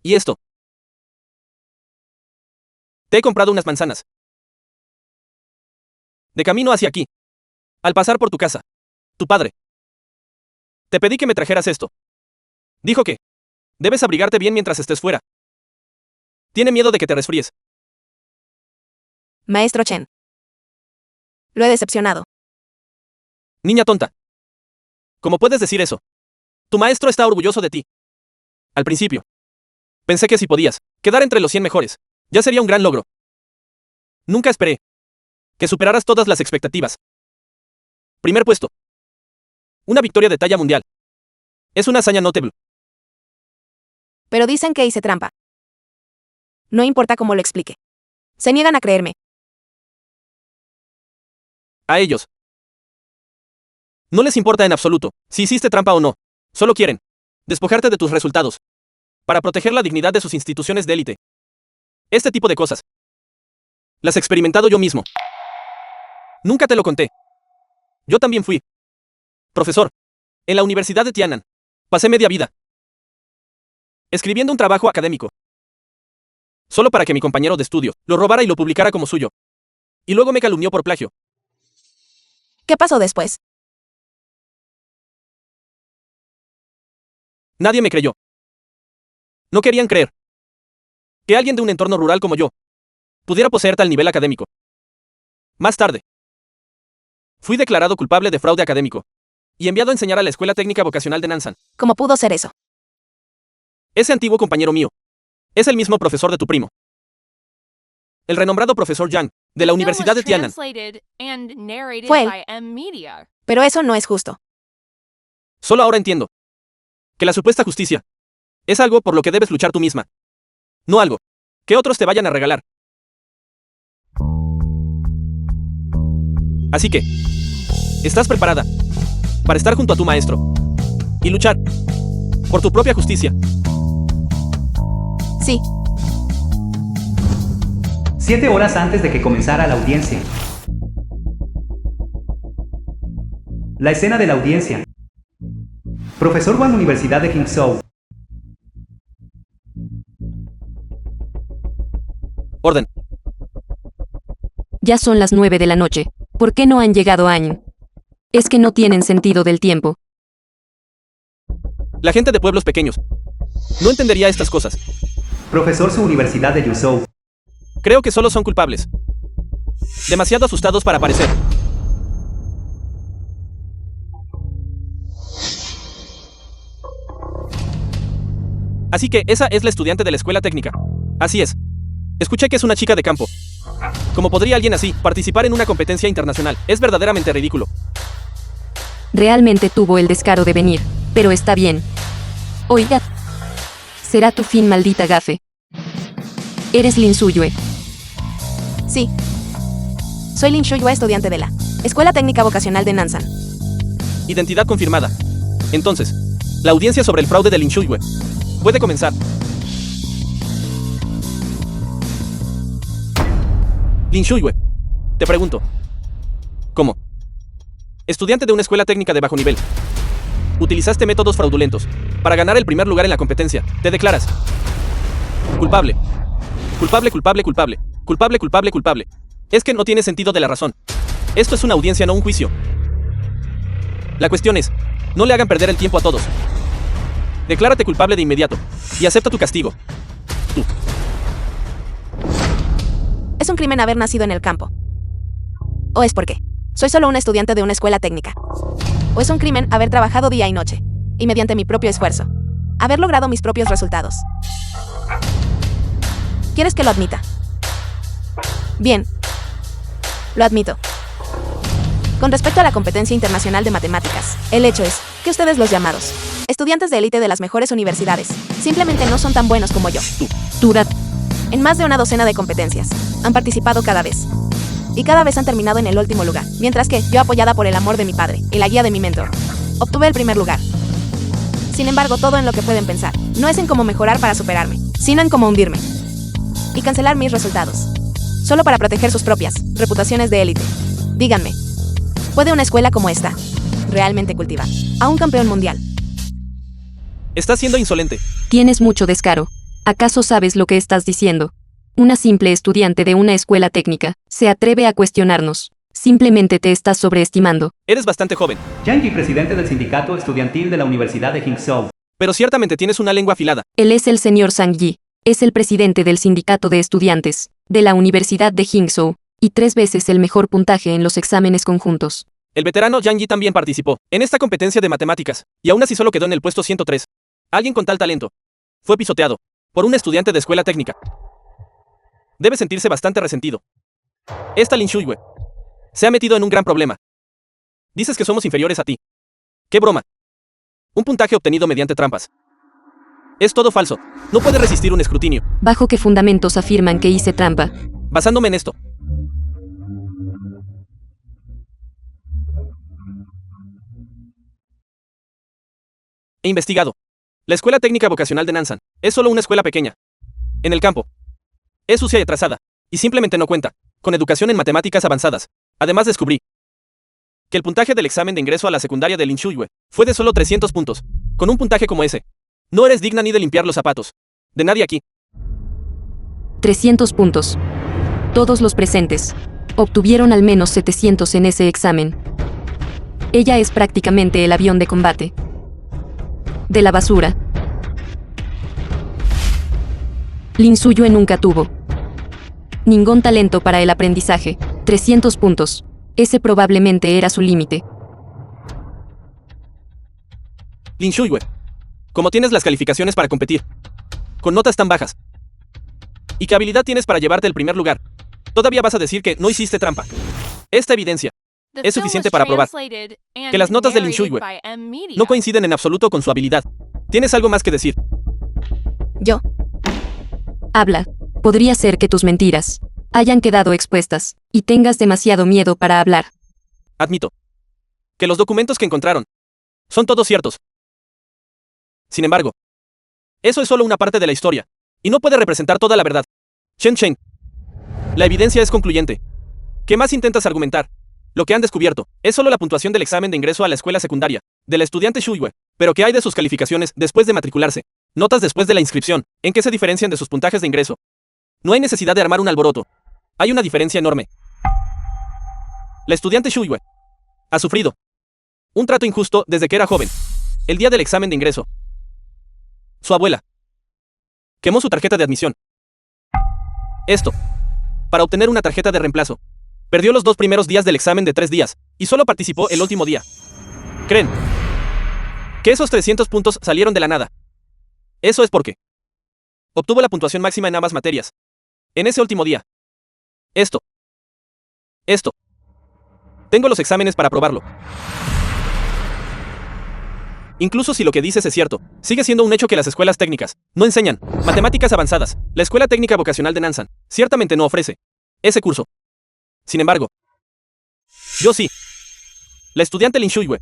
¿Y esto? Te he comprado unas manzanas. De camino hacia aquí. Al pasar por tu casa. Tu padre. Te pedí que me trajeras esto. Dijo que debes abrigarte bien mientras estés fuera. Tiene miedo de que te resfríes. Maestro Chen. Lo he decepcionado. Niña tonta. ¿Cómo puedes decir eso? Tu maestro está orgulloso de ti. Al principio. Pensé que si podías quedar entre los 100 mejores, ya sería un gran logro. Nunca esperé que superaras todas las expectativas. Primer puesto. Una victoria de talla mundial. Es una hazaña notable. Pero dicen que hice trampa. No importa cómo lo explique. Se niegan a creerme. A ellos no les importa en absoluto si hiciste trampa o no. Solo quieren despojarte de tus resultados para proteger la dignidad de sus instituciones de élite. Este tipo de cosas las he experimentado yo mismo. Nunca te lo conté. Yo también fui profesor en la Universidad de Tiannan. Pasé media vida escribiendo un trabajo académico solo para que mi compañero de estudio lo robara y lo publicara como suyo. Y luego me calumnió por plagio. ¿Qué pasó después? Nadie me creyó. No querían creer que alguien de un entorno rural como yo pudiera poseer tal nivel académico. Más tarde, fui declarado culpable de fraude académico y enviado a enseñar a la Escuela Técnica Vocacional de Nansan. ¿Cómo pudo ser eso? Ese antiguo compañero mío es el mismo profesor de tu primo, el renombrado profesor Yang, de la Universidad de Tiannan. Fue él. Pero eso no es justo. Solo ahora entiendo que la supuesta justicia es algo por lo que debes luchar tú misma, no algo que otros te vayan a regalar. Así que, ¿estás preparada para estar junto a tu maestro y luchar por tu propia justicia? Sí. 7 horas antes de que comenzara la audiencia. La escena de la audiencia. Profesor Wang, Universidad de Qingzhou. Orden. Ya son las 9 de la noche. ¿Por qué no han llegado año? Es que no tienen sentido del tiempo. La gente de pueblos pequeños no entendería estas cosas. Profesor, su Universidad de Yuzhou. Creo que solo son culpables. Demasiado asustados para aparecer. Así que esa es la estudiante de la escuela técnica. Así es. Escuché que es una chica de campo. ¿Cómo podría alguien así participar en una competencia internacional? Es verdaderamente ridículo. Realmente tuvo el descaro de venir, pero está bien. Oiga. Será tu fin, maldita gafe. Eres Lin Suyue. Sí. Soy Lin Shuyue, estudiante de la Escuela Técnica Vocacional de Nansan. Identidad confirmada. Entonces, la audiencia sobre el fraude de Lin Suyue puede comenzar. Lin Suyue, te pregunto. ¿Cómo? Estudiante de una escuela técnica de bajo nivel. Utilizaste métodos fraudulentos para ganar el primer lugar en la competencia. Te declaras culpable. Culpable, culpable, culpable. Culpable, culpable, culpable. Es que no tiene sentido de la razón. Esto es una audiencia, no un juicio. La cuestión es, no le hagan perder el tiempo a todos. Declárate culpable de inmediato y acepta tu castigo. Tú. Es un crimen haber nacido en el campo. ¿O es porque soy solo un estudiante de una escuela técnica? ¿O es un crimen haber trabajado día y noche, y mediante mi propio esfuerzo, haber logrado mis propios resultados? ¿Quieres que lo admita? Bien. Lo admito. Con respecto a la competencia internacional de matemáticas, el hecho es que ustedes, los llamados estudiantes de élite de las mejores universidades, simplemente no son tan buenos como yo. Turat. En más de una docena de competencias, han participado cada vez. Y cada vez han terminado en el último lugar, mientras que yo, apoyada por el amor de mi padre y la guía de mi mentor, obtuve el primer lugar. Sin embargo, todo en lo que pueden pensar no es en cómo mejorar para superarme, sino en cómo hundirme y cancelar mis resultados, solo para proteger sus propias reputaciones de élite. Díganme, ¿puede una escuela como esta realmente cultivar a un campeón mundial? Estás siendo insolente. Tienes mucho descaro. ¿Acaso sabes lo que estás diciendo? Una simple estudiante de una escuela técnica se atreve a cuestionarnos. Simplemente te estás sobreestimando. Eres bastante joven, Yang Yi, presidente del sindicato estudiantil de la Universidad de Hangzhou. pero ciertamente tienes una lengua afilada. Él es el señor Zhang Yi. Es el presidente del sindicato de estudiantes de la Universidad de Hangzhou y 3 veces el mejor puntaje en los exámenes conjuntos. El veterano Yang Yi también participó en esta competencia de matemáticas, y aún así solo quedó en el puesto 103. Alguien con tal talento fue pisoteado por un estudiante de escuela técnica. Debe sentirse bastante resentido. Esta Lin Shuiwei se ha metido en un gran problema. Dices que somos inferiores a ti. ¡Qué broma! Un puntaje obtenido mediante trampas. Es todo falso. No puede resistir un escrutinio. ¿Bajo qué fundamentos afirman que hice trampa? Basándome en esto. He investigado. La Escuela Técnica Vocacional de Nansan es solo una escuela pequeña. En el campo. Es sucia y atrasada, y simplemente no cuenta con educación en matemáticas avanzadas. Además descubrí que el puntaje del examen de ingreso a la secundaria de Lin Shuiwei fue de solo 300 puntos. Con un puntaje como ese, no eres digna ni de limpiar los zapatos de nadie aquí. 300 puntos. Todos los presentes obtuvieron al menos 700 en ese examen. Ella es prácticamente el avión de combate de la basura. Lin Shuiwei nunca tuvo ningún talento para el aprendizaje. 300 puntos. Ese probablemente era su límite. Lin Shuiwei, ¿cómo tienes las calificaciones para competir con notas tan bajas? ¿Y qué habilidad tienes para llevarte el primer lugar? Todavía vas a decir que no hiciste trampa. Esta evidencia es suficiente para probar que las notas de Lin Shuiwei no coinciden en absoluto con su habilidad. ¿Tienes algo más que decir? Yo. Habla. Podría ser que tus mentiras hayan quedado expuestas y tengas demasiado miedo para hablar. Admito que los documentos que encontraron son todos ciertos. Sin embargo, eso es solo una parte de la historia y no puede representar toda la verdad. Chen Chen, la evidencia es concluyente. ¿Qué más intentas argumentar? Lo que han descubierto es solo la puntuación del examen de ingreso a la escuela secundaria del estudiante Shuiwei. Pero ¿qué hay de sus calificaciones después de matricularse? Notas después de la inscripción. ¿En qué se diferencian de sus puntajes de ingreso? No hay necesidad de armar un alboroto. Hay una diferencia enorme. La estudiante Shuiwei ha sufrido un trato injusto desde que era joven. El día del examen de ingreso, su abuela quemó su tarjeta de admisión. Esto, para obtener una tarjeta de reemplazo. Perdió los 2 primeros días del examen de 3 días, y solo participó el último día. ¿Creen que esos 300 puntos salieron de la nada? Eso es porque obtuvo la puntuación máxima en ambas materias en ese último día. Esto. Tengo los exámenes para probarlo. Incluso si lo que dices es cierto, sigue siendo un hecho que las escuelas técnicas no enseñan matemáticas avanzadas. La Escuela Técnica Vocacional de Nansan ciertamente no ofrece ese curso. Sin embargo, yo sí. La estudiante Lin Shuiwei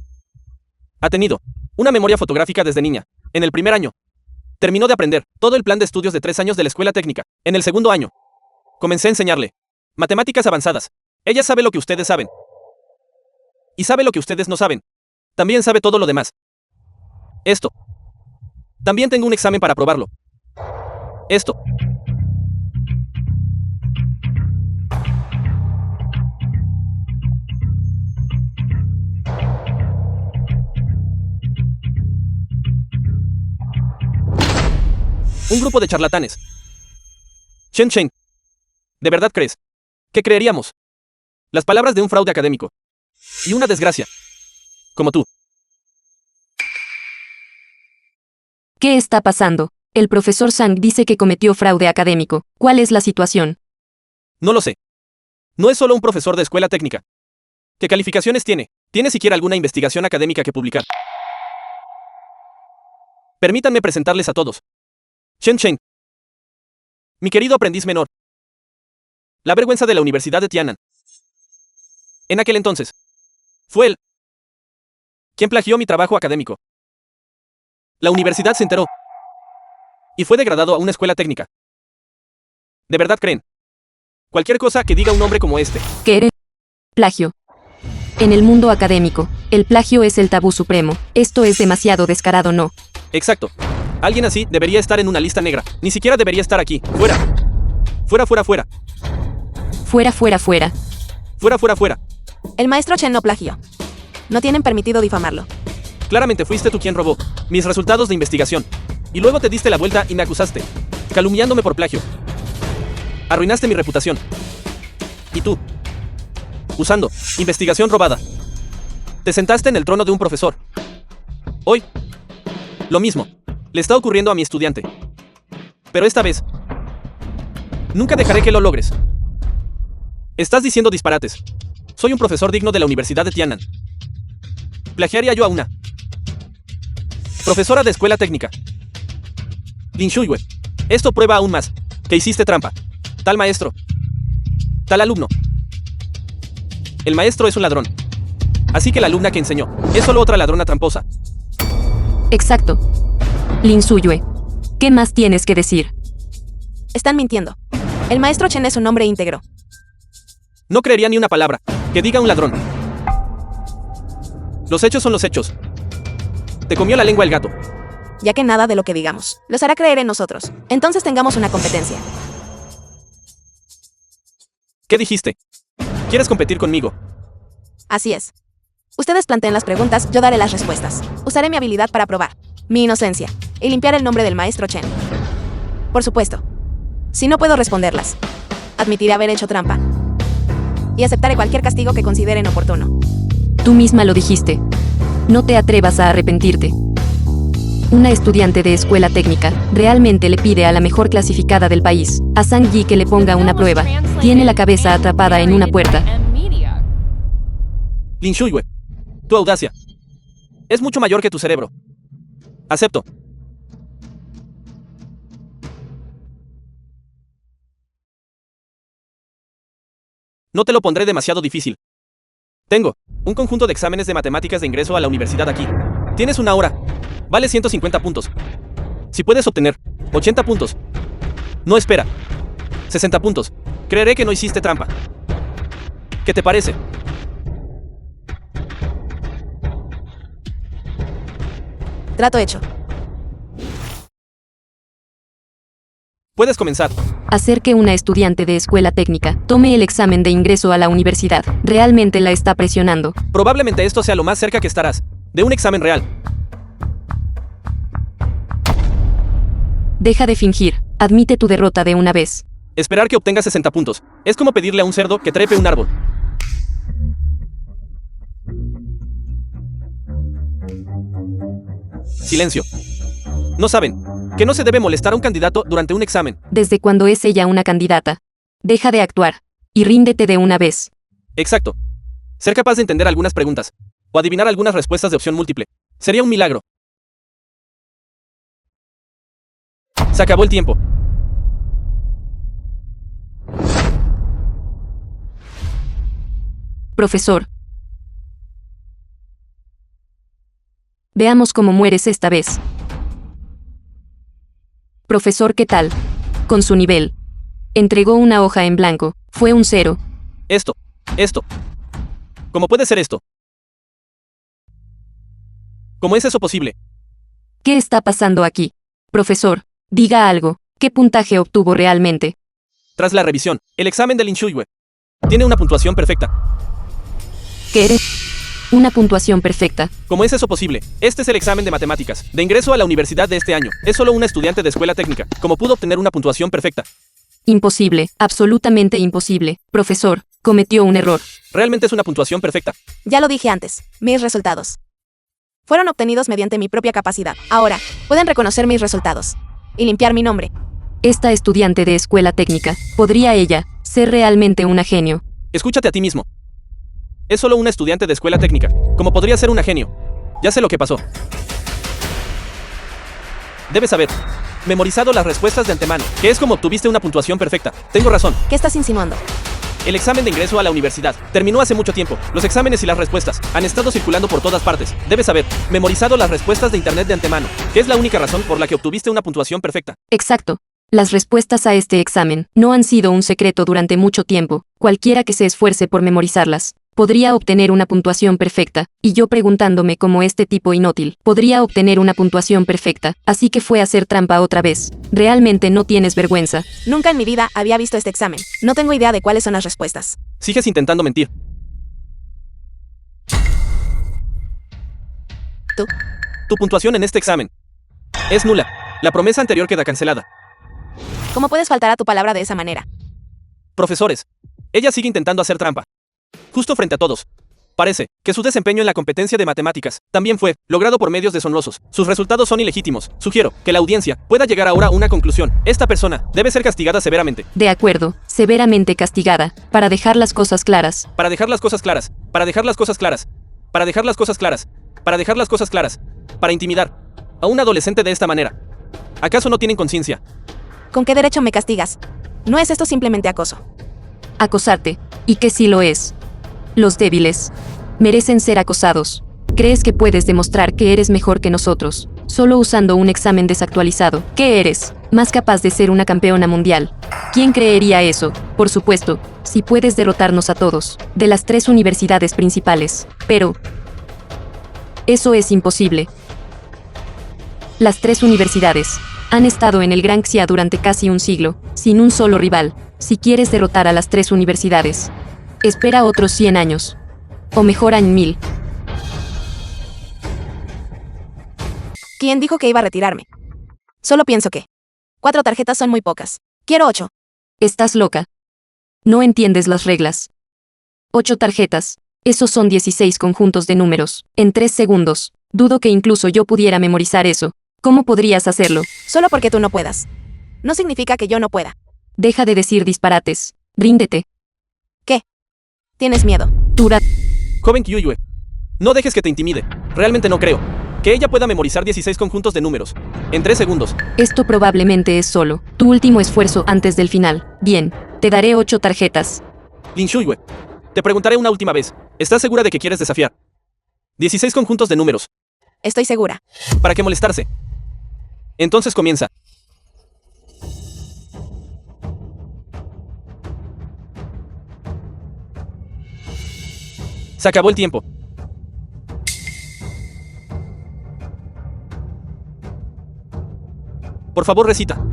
ha tenido una memoria fotográfica desde niña. En el primer año, terminó de aprender todo el plan de estudios de 3 años de la escuela técnica. En el segundo año, comencé a enseñarle matemáticas avanzadas. Ella sabe lo que ustedes saben. Y sabe lo que ustedes no saben. También sabe todo lo demás. Esto. También tengo un examen para probarlo. Esto. Un grupo de charlatanes. Chen Chen, ¿de verdad crees que creeríamos las palabras de un fraude académico y una desgracia como tú? ¿Qué está pasando? El profesor Zhang dice que cometió fraude académico. ¿Cuál es la situación? No lo sé. No es solo un profesor de escuela técnica. ¿Qué calificaciones tiene? ¿Tiene siquiera alguna investigación académica que publicar? Permítanme presentarles a todos. Chen Chen, mi querido aprendiz menor. La vergüenza de la Universidad de Tianan. En aquel entonces, fue él quien plagió mi trabajo académico. La universidad se enteró. Y fue degradado a una escuela técnica. ¿De verdad creen? Cualquier cosa que diga un hombre como este. ¿Qué eres? Plagio. En el mundo académico, el plagio es el tabú supremo. Esto es demasiado descarado, ¿no? Exacto. Alguien así debería estar en una lista negra. Ni siquiera debería estar aquí. Fuera. Fuera, fuera, fuera. Fuera, fuera, fuera. Fuera, fuera, fuera. El maestro Chen no plagió. No tienen permitido difamarlo. Claramente fuiste tú quien robó mis resultados de investigación. Y luego te diste la vuelta y me acusaste, calumniándome por plagio. Arruinaste mi reputación. Y tú, usando investigación robada, te sentaste en el trono de un profesor. Hoy, lo mismo le está ocurriendo a mi estudiante. Pero esta vez, nunca dejaré que lo logres. Estás diciendo disparates. Soy un profesor digno de la Universidad de Tiannan. ¿Plagiaría yo a una profesora de escuela técnica? Lin Shuyue, esto prueba aún más que hiciste trampa. Tal maestro, tal alumno. El maestro es un ladrón. Así que la alumna que enseñó es solo otra ladrona tramposa. Exacto. Lin Shuyue. ¿Qué más tienes que decir? Están mintiendo. El maestro Chen es un hombre íntegro. No creería ni una palabra que diga un ladrón. Los hechos son los hechos. Te comió la lengua el gato. Ya que nada de lo que digamos los hará creer en nosotros. Entonces tengamos una competencia. ¿Qué dijiste? ¿Quieres competir conmigo? Así es. Ustedes planteen las preguntas, yo daré las respuestas. Usaré mi habilidad para probar mi inocencia y limpiar el nombre del maestro Chen. Por supuesto. Si no puedo responderlas, admitiré haber hecho trampa. Y aceptaré cualquier castigo que consideren oportuno. Tú misma lo dijiste. No te atrevas a arrepentirte. Una estudiante de escuela técnica realmente le pide a la mejor clasificada del país, a Sang Yi, que le ponga una prueba. Tiene la cabeza atrapada en una puerta. Lin Shuyue, tu audacia es mucho mayor que tu cerebro. Acepto. No te lo pondré demasiado difícil. Tengo un conjunto de exámenes de matemáticas de ingreso a la universidad aquí. Tienes una hora. Vale 150 puntos. Si puedes obtener 80 puntos. No, espera. 60 puntos. Creeré que no hiciste trampa. ¿Qué te parece? Trato hecho. Puedes comenzar. Hacer que una estudiante de escuela técnica tome el examen de ingreso a la universidad realmente la está presionando. Probablemente esto sea lo más cerca que estarás de un examen real. Deja de fingir. Admite tu derrota de una vez. Esperar que obtenga 60 puntos es como pedirle a un cerdo que trepe un árbol. Silencio. No saben que no se debe molestar a un candidato durante un examen. ¿Desde cuándo es ella una candidata? Deja de actuar. Y ríndete de una vez. Exacto. Ser capaz de entender algunas preguntas o adivinar algunas respuestas de opción múltiple sería un milagro. Se acabó el tiempo. Profesor. Veamos cómo mueres esta vez. Profesor, ¿qué tal? Con su nivel. Entregó una hoja en blanco. Fue un 0. Esto. ¿Cómo puede ser esto? ¿Cómo es eso posible? ¿Qué está pasando aquí? Profesor, diga algo. ¿Qué puntaje obtuvo realmente? Tras la revisión, el examen de Lin Shuyue tiene una puntuación perfecta. ¿Qué eres? Una puntuación perfecta. ¿Cómo es eso posible? Este es el examen de matemáticas de ingreso a la universidad de este año. Es solo una estudiante de escuela técnica. ¿Cómo pudo obtener una puntuación perfecta? Imposible, absolutamente imposible. Profesor, cometió un error. Realmente es una puntuación perfecta. Ya lo dije antes, mis resultados fueron obtenidos mediante mi propia capacidad. Ahora, pueden reconocer mis resultados y limpiar mi nombre. Esta estudiante de escuela técnica, ¿podría ella ser realmente una genio? Escúchate a ti mismo. Es solo una estudiante de escuela técnica. ¿Cómo podría ser una genio? Ya sé lo que pasó. Debes haber memorizado las respuestas de antemano, que es como obtuviste una puntuación perfecta. Tengo razón. ¿Qué estás insinuando? El examen de ingreso a la universidad terminó hace mucho tiempo. Los exámenes y las respuestas han estado circulando por todas partes. Debes haber memorizado las respuestas de internet de antemano, que es la única razón por la que obtuviste una puntuación perfecta. Exacto. Las respuestas a este examen no han sido un secreto durante mucho tiempo. Cualquiera que se esfuerce por memorizarlas podría obtener una puntuación perfecta, y yo preguntándome cómo este tipo inútil podría obtener una puntuación perfecta, así que fue a hacer trampa otra vez. ¿Realmente no tienes vergüenza? Nunca en mi vida había visto este examen. No tengo idea de cuáles son las respuestas. Sigues intentando mentir. ¿Tú? Tu puntuación en este examen es nula. La promesa anterior queda cancelada. ¿Cómo puedes faltar a tu palabra de esa manera? Profesores, ella sigue intentando hacer trampa. Justo frente a todos. Parece que su desempeño en la competencia de matemáticas también fue logrado por medios deshonrosos. Sus resultados son ilegítimos. Sugiero que la audiencia pueda llegar ahora a una conclusión. Esta persona debe ser castigada severamente. De acuerdo, severamente castigada, para dejar las cosas claras. Para dejar las cosas claras. Para dejar las cosas claras. Para dejar las cosas claras. Para dejar las cosas claras. Para intimidar a un adolescente de esta manera. ¿Acaso no tienen conciencia? ¿Con qué derecho me castigas? ¿No es esto simplemente acoso? Acosarte. ¿Y que sí lo es? Los débiles merecen ser acosados. ¿Crees que puedes demostrar que eres mejor que nosotros, solo usando un examen desactualizado? ¿Qué eres? ¿Más capaz de ser una campeona mundial? ¿Quién creería eso? Por supuesto, si puedes derrotarnos a todos, de las 3 universidades principales. Pero eso es imposible. Las 3 universidades han estado en el Gran Xia durante casi un siglo, sin un solo rival. Si quieres derrotar a las 3 universidades, espera otros 100 años. O mejor año 1000. ¿Quién dijo que iba a retirarme? Solo pienso que 4 tarjetas son muy pocas. Quiero 8. Estás loca. No entiendes las reglas. 8 tarjetas. Esos son 16 conjuntos de números. En 3 segundos. Dudo que incluso yo pudiera memorizar eso. ¿Cómo podrías hacerlo? Solo porque tú no puedas. No significa que yo no pueda. Deja de decir disparates. Ríndete. ¿Qué? ¿Tienes miedo? Tura. Joven Kyuyue, no dejes que te intimide. Realmente no creo que ella pueda memorizar 16 conjuntos de números en 3 segundos. Esto probablemente es solo tu último esfuerzo antes del final. Bien, te daré 8 tarjetas. Lin Shuyue, te preguntaré una última vez. ¿Estás segura de que quieres desafiar 16 conjuntos de números? Estoy segura. ¿Para qué molestarse? Entonces comienza. Se acabó el tiempo. Por favor, recita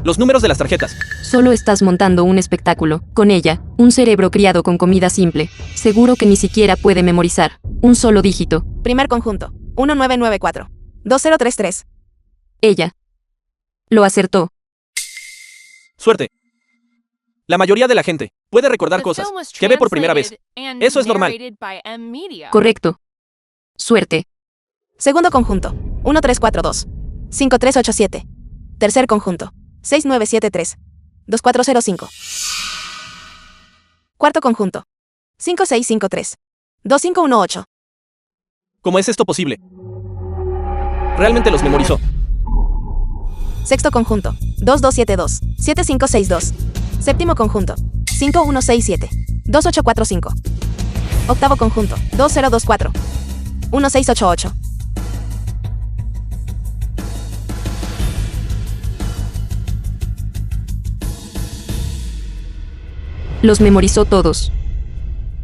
los números de las tarjetas. Solo estás montando un espectáculo. Con ella, un cerebro criado con comida simple. Seguro que ni siquiera puede memorizar un solo dígito. Primer conjunto. 1994. 2033. Ella lo acertó. Suerte. La mayoría de la gente puede recordar cosas que ve por primera vez. Eso es normal. Correcto. Suerte. Segundo conjunto. 1342. 5387. Tercer conjunto. 6973. 2405. Cuarto conjunto. 5653. 2518. ¿Cómo es esto posible? Realmente los memorizó. Sexto conjunto. 2272. 7562. Séptimo conjunto. 5167. 2845. Octavo conjunto. 2024. 1688. Los memorizó todos.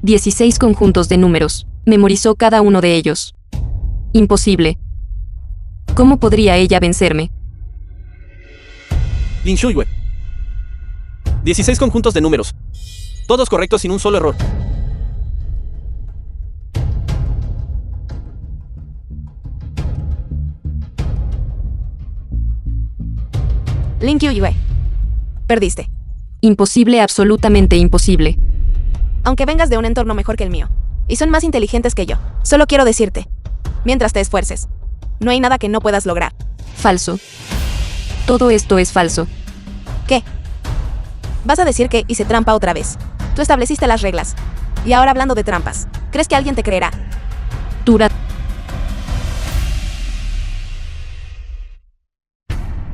16 conjuntos de números. Memorizó cada uno de ellos. Imposible. ¿Cómo podría ella vencerme? Lin Shuyue. 16 conjuntos de números. Todos correctos sin un solo error. Lin Kyuyue. Perdiste. Imposible, absolutamente imposible. Aunque vengas de un entorno mejor que el mío, y son más inteligentes que yo, solo quiero decirte, mientras te esfuerces, no hay nada que no puedas lograr. Falso. Todo esto es falso. ¿Qué? ¿Vas a decir que hice trampa otra vez? Tú estableciste las reglas. Y ahora hablando de trampas, ¿crees que alguien te creerá? Tura.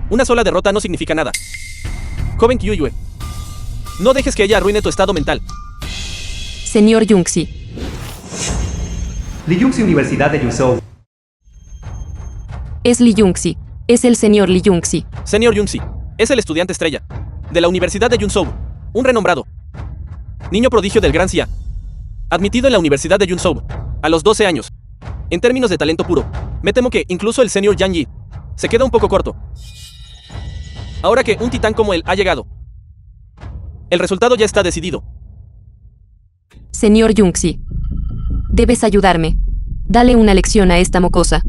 Una sola derrota no significa nada. Joven Kyuyue, no dejes que ella arruine tu estado mental. Señor Yunxi. Li Yunxi Universidad de Yuzhou. Es Li Yunxi. Es el señor Li Yunxi. Señor Yunxi, es el estudiante estrella de la Universidad de Yunzhou, un renombrado niño prodigio del Gran Xia, admitido en la Universidad de Yunzhou a los 12 años. En términos de talento puro, me temo que incluso el señor Yang Yi se queda un poco corto. Ahora que un titán como él ha llegado, el resultado ya está decidido. Señor Yunxi. Debes ayudarme. Dale una lección a esta mocosa.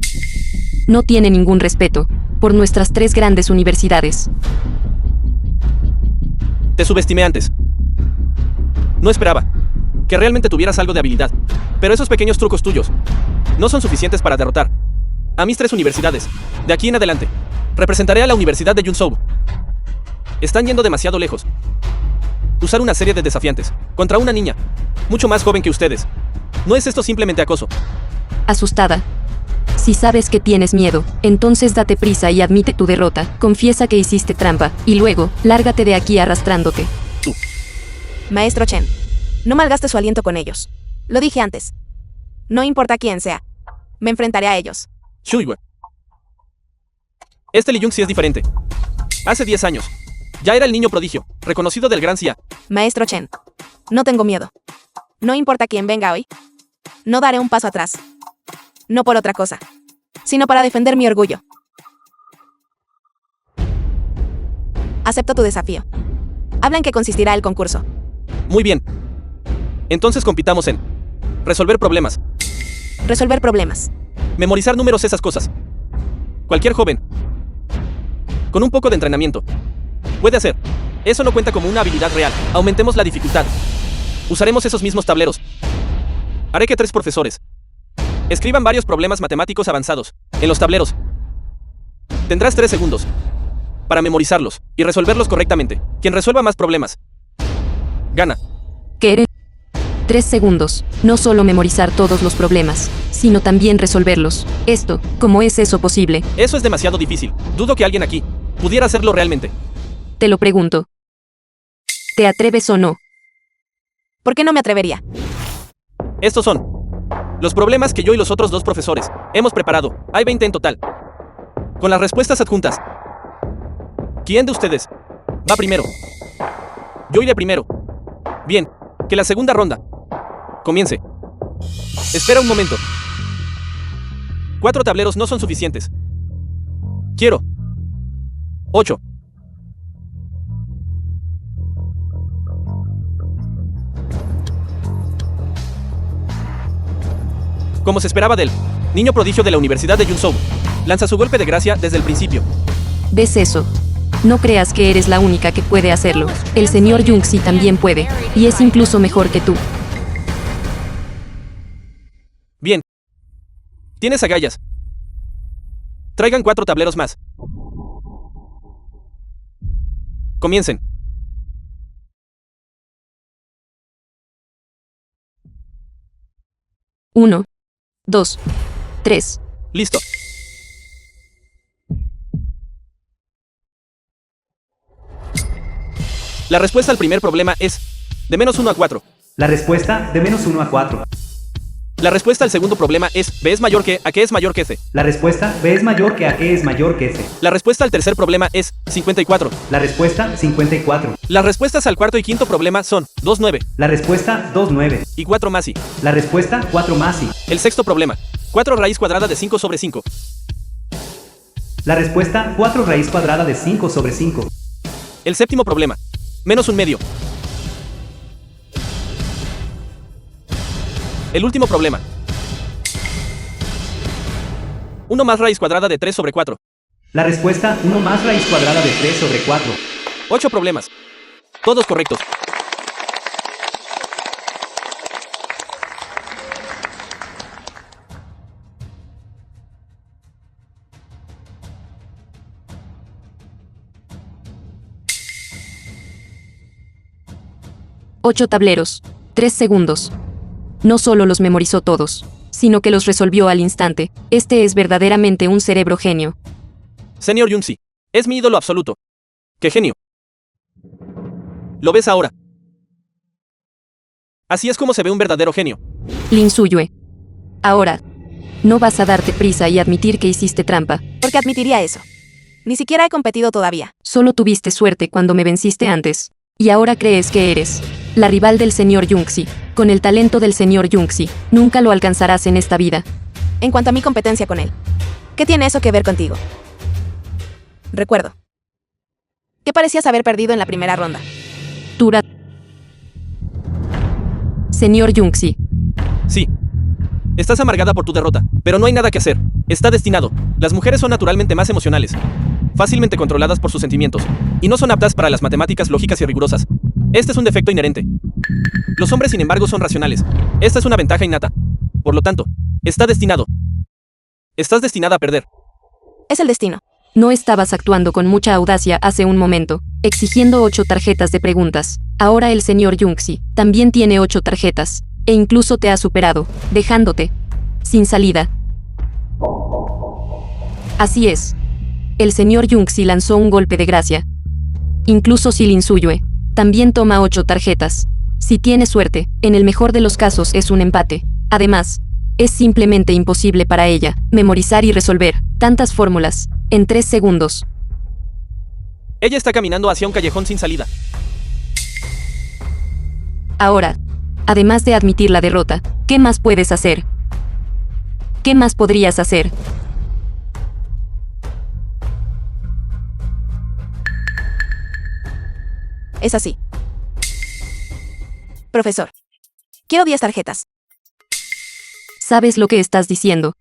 No tiene ningún respeto por nuestras 3 grandes universidades. Te subestimé antes. No esperaba que realmente tuvieras algo de habilidad, pero esos pequeños trucos tuyos no son suficientes para derrotar a mis 3 universidades. De aquí en adelante, representaré a la Universidad de Yunzhou. Están yendo demasiado lejos. Usar una serie de desafiantes contra una niña mucho más joven que ustedes. ¿No es esto simplemente acoso? Asustada. Si sabes que tienes miedo, entonces date prisa y admite tu derrota, confiesa que hiciste trampa, y luego, lárgate de aquí arrastrándote. Maestro Chen, no malgaste su aliento con ellos. Lo dije antes. No importa quién sea. Me enfrentaré a ellos. Shuiwe. Este Li Yunxi es diferente. Hace 10 años, ya era el niño prodigio, reconocido del Gran Xia. Maestro Chen, no tengo miedo. No importa quién venga hoy. No daré un paso atrás. No por otra cosa, sino para defender mi orgullo. Acepto tu desafío. Habla en qué consistirá el concurso. Muy bien. Entonces compitamos en resolver problemas, Resolver problemas. memorizar números, esas cosas. Cualquier joven, con un poco de entrenamiento, puede hacer. Eso no cuenta como una habilidad real. Aumentemos la dificultad. Usaremos esos mismos tableros. Haré que 3 profesores escriban varios problemas matemáticos avanzados en los tableros. Tendrás 3 segundos para memorizarlos y resolverlos correctamente. Quien resuelva más problemas gana. ¿Qué eres? 3 segundos. No solo memorizar todos los problemas, sino también resolverlos. Esto, ¿cómo es eso posible? Eso es demasiado difícil. Dudo que alguien aquí pudiera hacerlo realmente. Te lo pregunto. ¿Te atreves o no? ¿Por qué no me atrevería? Estos son los problemas que yo y los otros 2 profesores hemos preparado. Hay 20 en total. Con las respuestas adjuntas. ¿Quién de ustedes va primero? Yo iré primero. Bien, que la segunda ronda comience. Espera un momento. 4 tableros no son suficientes. Quiero 8. Como se esperaba del niño prodigio de la Universidad de Yunzhou, lanza su golpe de gracia desde el principio. ¿Ves eso? No creas que eres la única que puede hacerlo. El señor Yunxi también puede, y es incluso mejor que tú. Bien. Tienes agallas. Traigan 4 tableros más. Comiencen. Uno, 2, 3. Listo. La respuesta al primer problema es de -1 a 4. La respuesta de -1 a 4. La respuesta al segundo problema es B es mayor que A, que es mayor que C. La respuesta B es mayor que A, que es mayor que C. La respuesta al tercer problema es 54. La respuesta 54. Las respuestas al cuarto y quinto problema son 2, 9 La respuesta 2, 9. y 4 más y. La respuesta 4 más y. El sexto problema, 4 raíz cuadrada de 5 sobre 5. La respuesta 4 raíz cuadrada de 5 sobre 5. El séptimo problema, -1/2. El último problema, 1 más raíz cuadrada de 3 sobre 4. La respuesta 1 más raíz cuadrada de 3 sobre 4. 8 problemas. Todos correctos. Ocho tableros. 3 segundos. No solo los memorizó todos, sino que los resolvió al instante. Este es verdaderamente un cerebro genio. Señor Yunxi, es mi ídolo absoluto. ¡Qué genio! ¿Lo ves ahora? Así es como se ve un verdadero genio. Lin Suyue. Ahora, no vas a darte prisa y admitir que hiciste trampa. ¿Por qué admitiría eso? Ni siquiera he competido todavía. Solo tuviste suerte cuando me venciste antes. Y ahora crees que eres la rival del señor Yunxi. Con el talento del señor Yunxi, nunca lo alcanzarás en esta vida. En cuanto a mi competencia con él, ¿qué tiene eso que ver contigo? Recuerdo que parecías haber perdido en la primera ronda. Tura. Señor Yunxi. Sí. Estás amargada por tu derrota, pero no hay nada que hacer. Está destinado. Las mujeres son naturalmente más emocionales, fácilmente controladas por sus sentimientos, y no son aptas para las matemáticas lógicas y rigurosas. Este es un defecto inherente. Los hombres, sin embargo, son racionales. Esta es una ventaja innata. Por lo tanto, está destinado. Estás destinada a perder. Es el destino. No estabas actuando con mucha audacia hace un momento, exigiendo 8 tarjetas de preguntas. Ahora el señor Yunxi también tiene 8 tarjetas, e incluso te ha superado, dejándote sin salida. Así es. El señor Yunxi lanzó un golpe de gracia. Incluso si Lin Suyue también toma 8 tarjetas. Si tiene suerte, en el mejor de los casos es un empate. Además, es simplemente imposible para ella memorizar y resolver tantas fórmulas en 3 segundos. Ella está caminando hacia un callejón sin salida. Ahora, además de admitir la derrota, ¿qué más puedes hacer? ¿Qué más podrías hacer? Es así. Profesor, quiero 10 tarjetas. ¿Sabes lo que estás diciendo?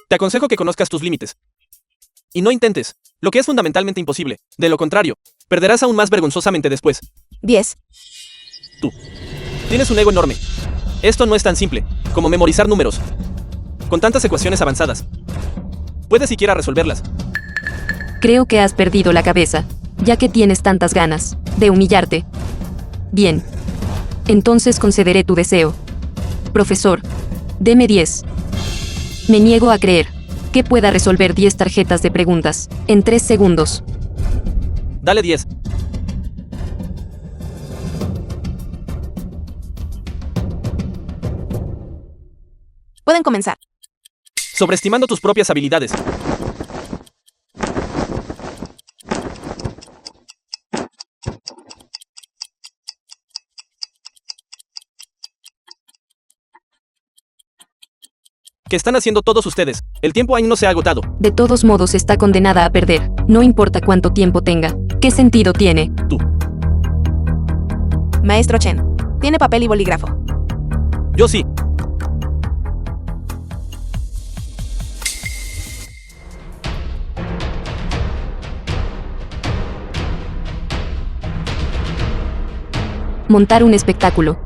Te aconsejo que conozcas tus límites. Y no intentes, lo que es fundamentalmente imposible. De lo contrario, perderás aún más vergonzosamente después. 10. Tú. Tienes un ego enorme. Esto no es tan simple como memorizar números. Con tantas ecuaciones avanzadas, ¿puedes siquiera resolverlas? Creo que has perdido la cabeza, ya que tienes tantas ganas de humillarte. Bien. Entonces concederé tu deseo. Profesor, deme 10. Me niego a creer que pueda resolver 10 tarjetas de preguntas en 3 segundos. Dale 10. Pueden comenzar. Sobreestimando tus propias habilidades. ¿Qué están haciendo todos ustedes? El tiempo aún no se ha agotado. De todos modos está condenada a perder, no importa cuánto tiempo tenga. ¿Qué sentido tiene? Tú. Maestro Chen, ¿tiene papel y bolígrafo? Yo sí. Montar un espectáculo.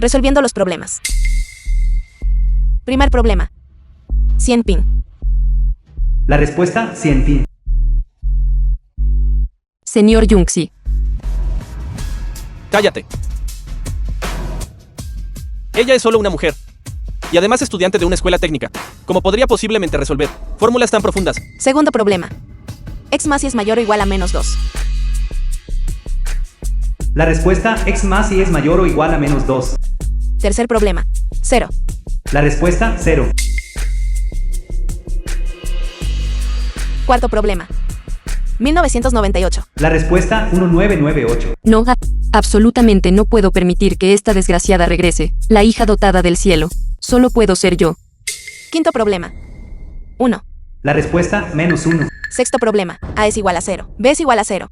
Resolviendo los problemas. Primer problema. 100 pin. La respuesta, 100 pin. Señor Yunxi. Cállate. Ella es solo una mujer. Y además estudiante de una escuela técnica. ¿Cómo podría posiblemente resolver fórmulas tan profundas? Segundo problema. X más y es mayor o igual a menos 2. La respuesta, x más y es mayor o igual a menos 2. Tercer problema. 0. La respuesta, 0. Cuarto problema. 1998. La respuesta, 1998. No, absolutamente no puedo permitir que esta desgraciada regrese, la hija dotada del cielo. Solo puedo ser yo. Quinto problema. 1. La respuesta, menos 1. Sexto problema. A es igual a 0. B es igual a 0.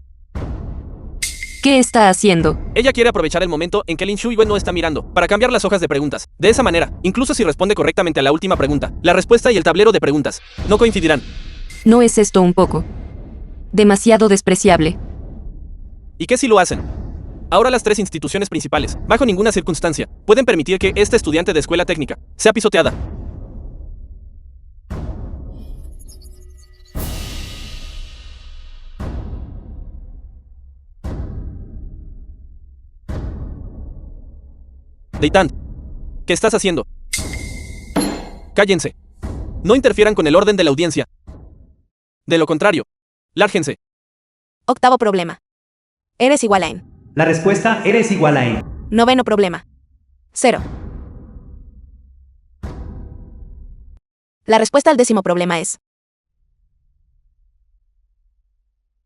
¿Qué está haciendo? Ella quiere aprovechar el momento en que Lin Shuiwen no está mirando, para cambiar las hojas de preguntas. De esa manera, incluso si responde correctamente a la última pregunta, la respuesta y el tablero de preguntas no coincidirán. ¿No es esto un poco demasiado despreciable? ¿Y qué si lo hacen? Ahora las 3 instituciones principales, bajo ninguna circunstancia, pueden permitir que esta estudiante de escuela técnica sea pisoteada. Deitan, ¿qué estás haciendo? Cállense. No interfieran con el orden de la audiencia. De lo contrario, lárguense. Octavo problema. Eres igual a N. La respuesta eres igual a N. Noveno problema. 0. La respuesta al décimo problema es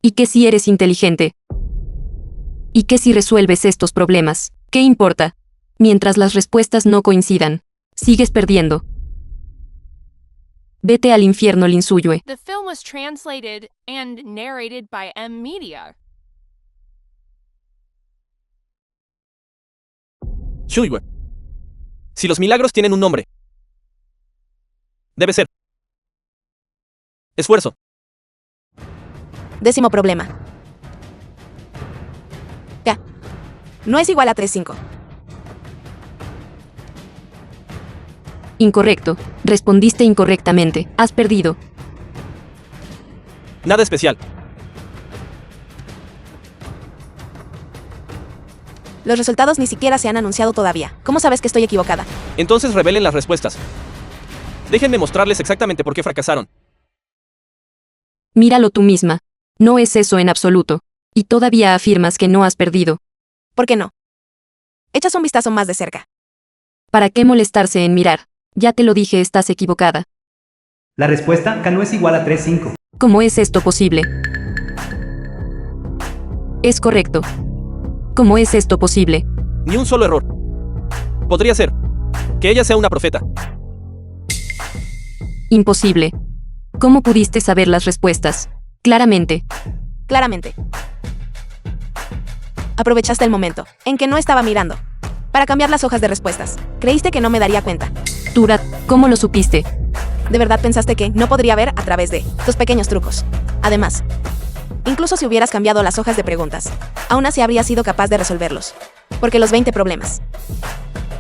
¿Y qué si eres inteligente? ¿Y qué si resuelves estos problemas? ¿Qué importa? Mientras las respuestas no coincidan, sigues perdiendo. Vete al infierno, Lin Suyue. The film was translated and narrated by M Media. Shuyue. Si los milagros tienen un nombre, debe ser esfuerzo. décimo problema. Ya. No es igual a 3,5. Incorrecto. Respondiste incorrectamente. Has perdido. Nada especial. Los resultados ni siquiera se han anunciado todavía. ¿Cómo sabes que estoy equivocada? Entonces revelen las respuestas. Déjenme mostrarles exactamente por qué fracasaron. Míralo tú misma. No es eso en absoluto. Y todavía afirmas que no has perdido. ¿Por qué no? Echas un vistazo más de cerca. ¿Para qué molestarse en mirar? Ya te lo dije, estás equivocada. La respuesta K no es igual a 3,5. ¿Cómo es esto posible? Es correcto. ¿Cómo es esto posible? Ni un solo error. Podría ser que ella sea una profeta. Imposible. ¿Cómo pudiste saber las respuestas? Claramente. Claramente. Aprovechaste el momento en que no estaba mirando para cambiar las hojas de respuestas. Creíste que no me daría cuenta. Turat, ¿cómo lo supiste? ¿De verdad pensaste que no podría ver a través de tus pequeños trucos? Además, incluso si hubieras cambiado las hojas de preguntas, aún así habría sido capaz de resolverlos. Porque los 20 problemas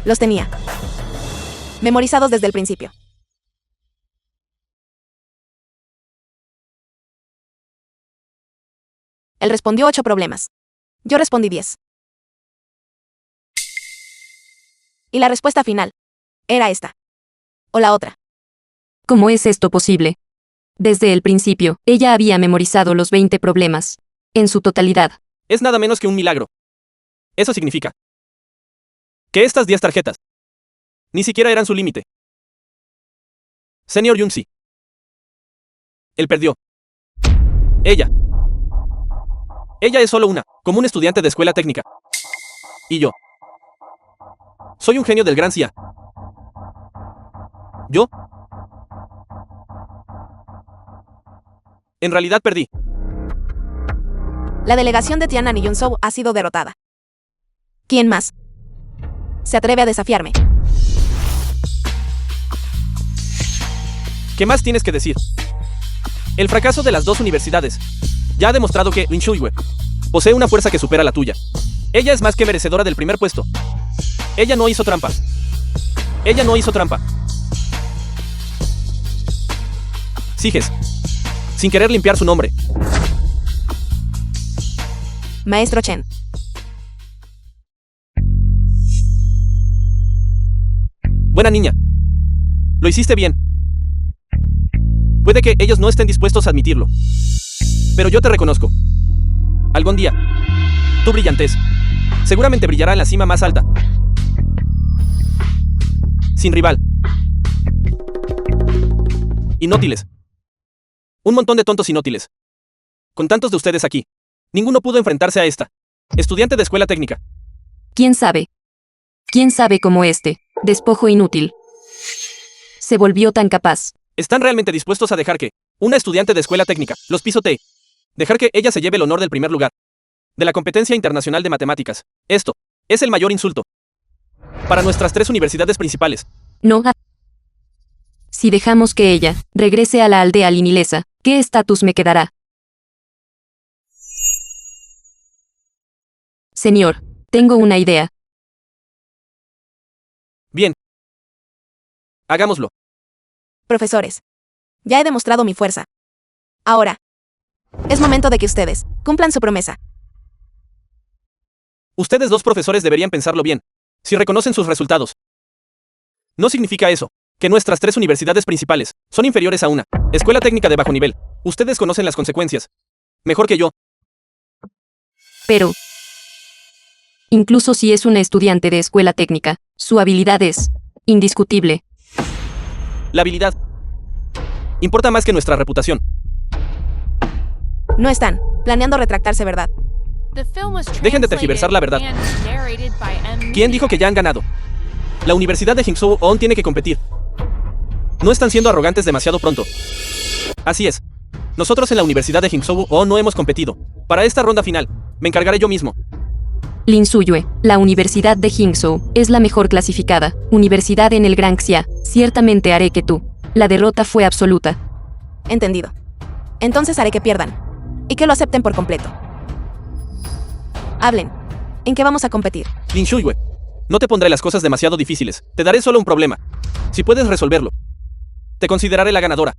los tenía memorizados desde el principio. Él respondió 8 problemas. Yo respondí 10. Y la respuesta final era esta. O la otra. ¿Cómo es esto posible? Desde el principio, ella había memorizado los 20 problemas. En su totalidad. Es nada menos que un milagro. Eso significa que estas 10 tarjetas ni siquiera eran su límite. Señor Yunzi. Él perdió. Ella. Ella es solo una común estudiante de escuela técnica. Y yo. Soy un genio del gran CIA. ¿Yo? En realidad perdí. La delegación de Tianan y Yunzhou ha sido derrotada. ¿Quién más se atreve a desafiarme? ¿Qué más tienes que decir? El fracaso de las dos universidades ya ha demostrado que Lin Shuiwei posee una fuerza que supera la tuya. Ella es más que merecedora del primer puesto. Ella no hizo trampa. Ella no hizo trampa. Sigues, sin querer limpiar su nombre. Maestro Chen. Buena niña. Lo hiciste bien. Puede que ellos no estén dispuestos a admitirlo, pero yo te reconozco. Algún día, tu brillantez seguramente brillará en la cima más alta. Sin rival. Inútiles. Un montón de tontos inútiles. Con tantos de ustedes aquí, ninguno pudo enfrentarse a esta estudiante de escuela técnica. ¿Quién sabe? ¿Quién sabe cómo este despojo inútil se volvió tan capaz? ¿Están realmente dispuestos a dejar que una estudiante de escuela técnica los pisotee? Dejar que ella se lleve el honor del primer lugar de la competencia internacional de matemáticas. Esto es el mayor insulto para nuestras 3 universidades principales. No. Si dejamos que ella regrese a la aldea linilesa, ¿qué estatus me quedará? Señor, tengo una idea. Bien. Hagámoslo. Profesores, ya he demostrado mi fuerza. Ahora, es momento de que ustedes cumplan su promesa. Ustedes dos profesores deberían pensarlo bien. Si reconocen sus resultados, no significa eso que nuestras 3 universidades principales son inferiores a una escuela técnica de bajo nivel. Ustedes conocen las consecuencias mejor que yo. Pero, incluso si es una estudiante de escuela técnica, su habilidad es indiscutible. La habilidad importa más que nuestra reputación. No están planeando retractarse, ¿verdad? The film was Dejen de tergiversar la verdad. translated and narrated by M. ¿Quién dijo que ya han ganado? La Universidad de Hsinchu aún tiene que competir. No están siendo arrogantes demasiado pronto. Así es. Nosotros en la Universidad de Hsinchu aún no hemos competido. Para esta ronda final, me encargaré yo mismo. Lin Suyue, la Universidad de Hsinchu, es la mejor clasificada universidad en el Gran Xia. Ciertamente haré que tú. La derrota fue absoluta. Entendido. Entonces haré que pierdan. Y que lo acepten por completo. Hablen. ¿En qué vamos a competir? Lin Shuiwe, no te pondré las cosas demasiado difíciles. Te daré solo un problema. Si puedes resolverlo, te consideraré la ganadora.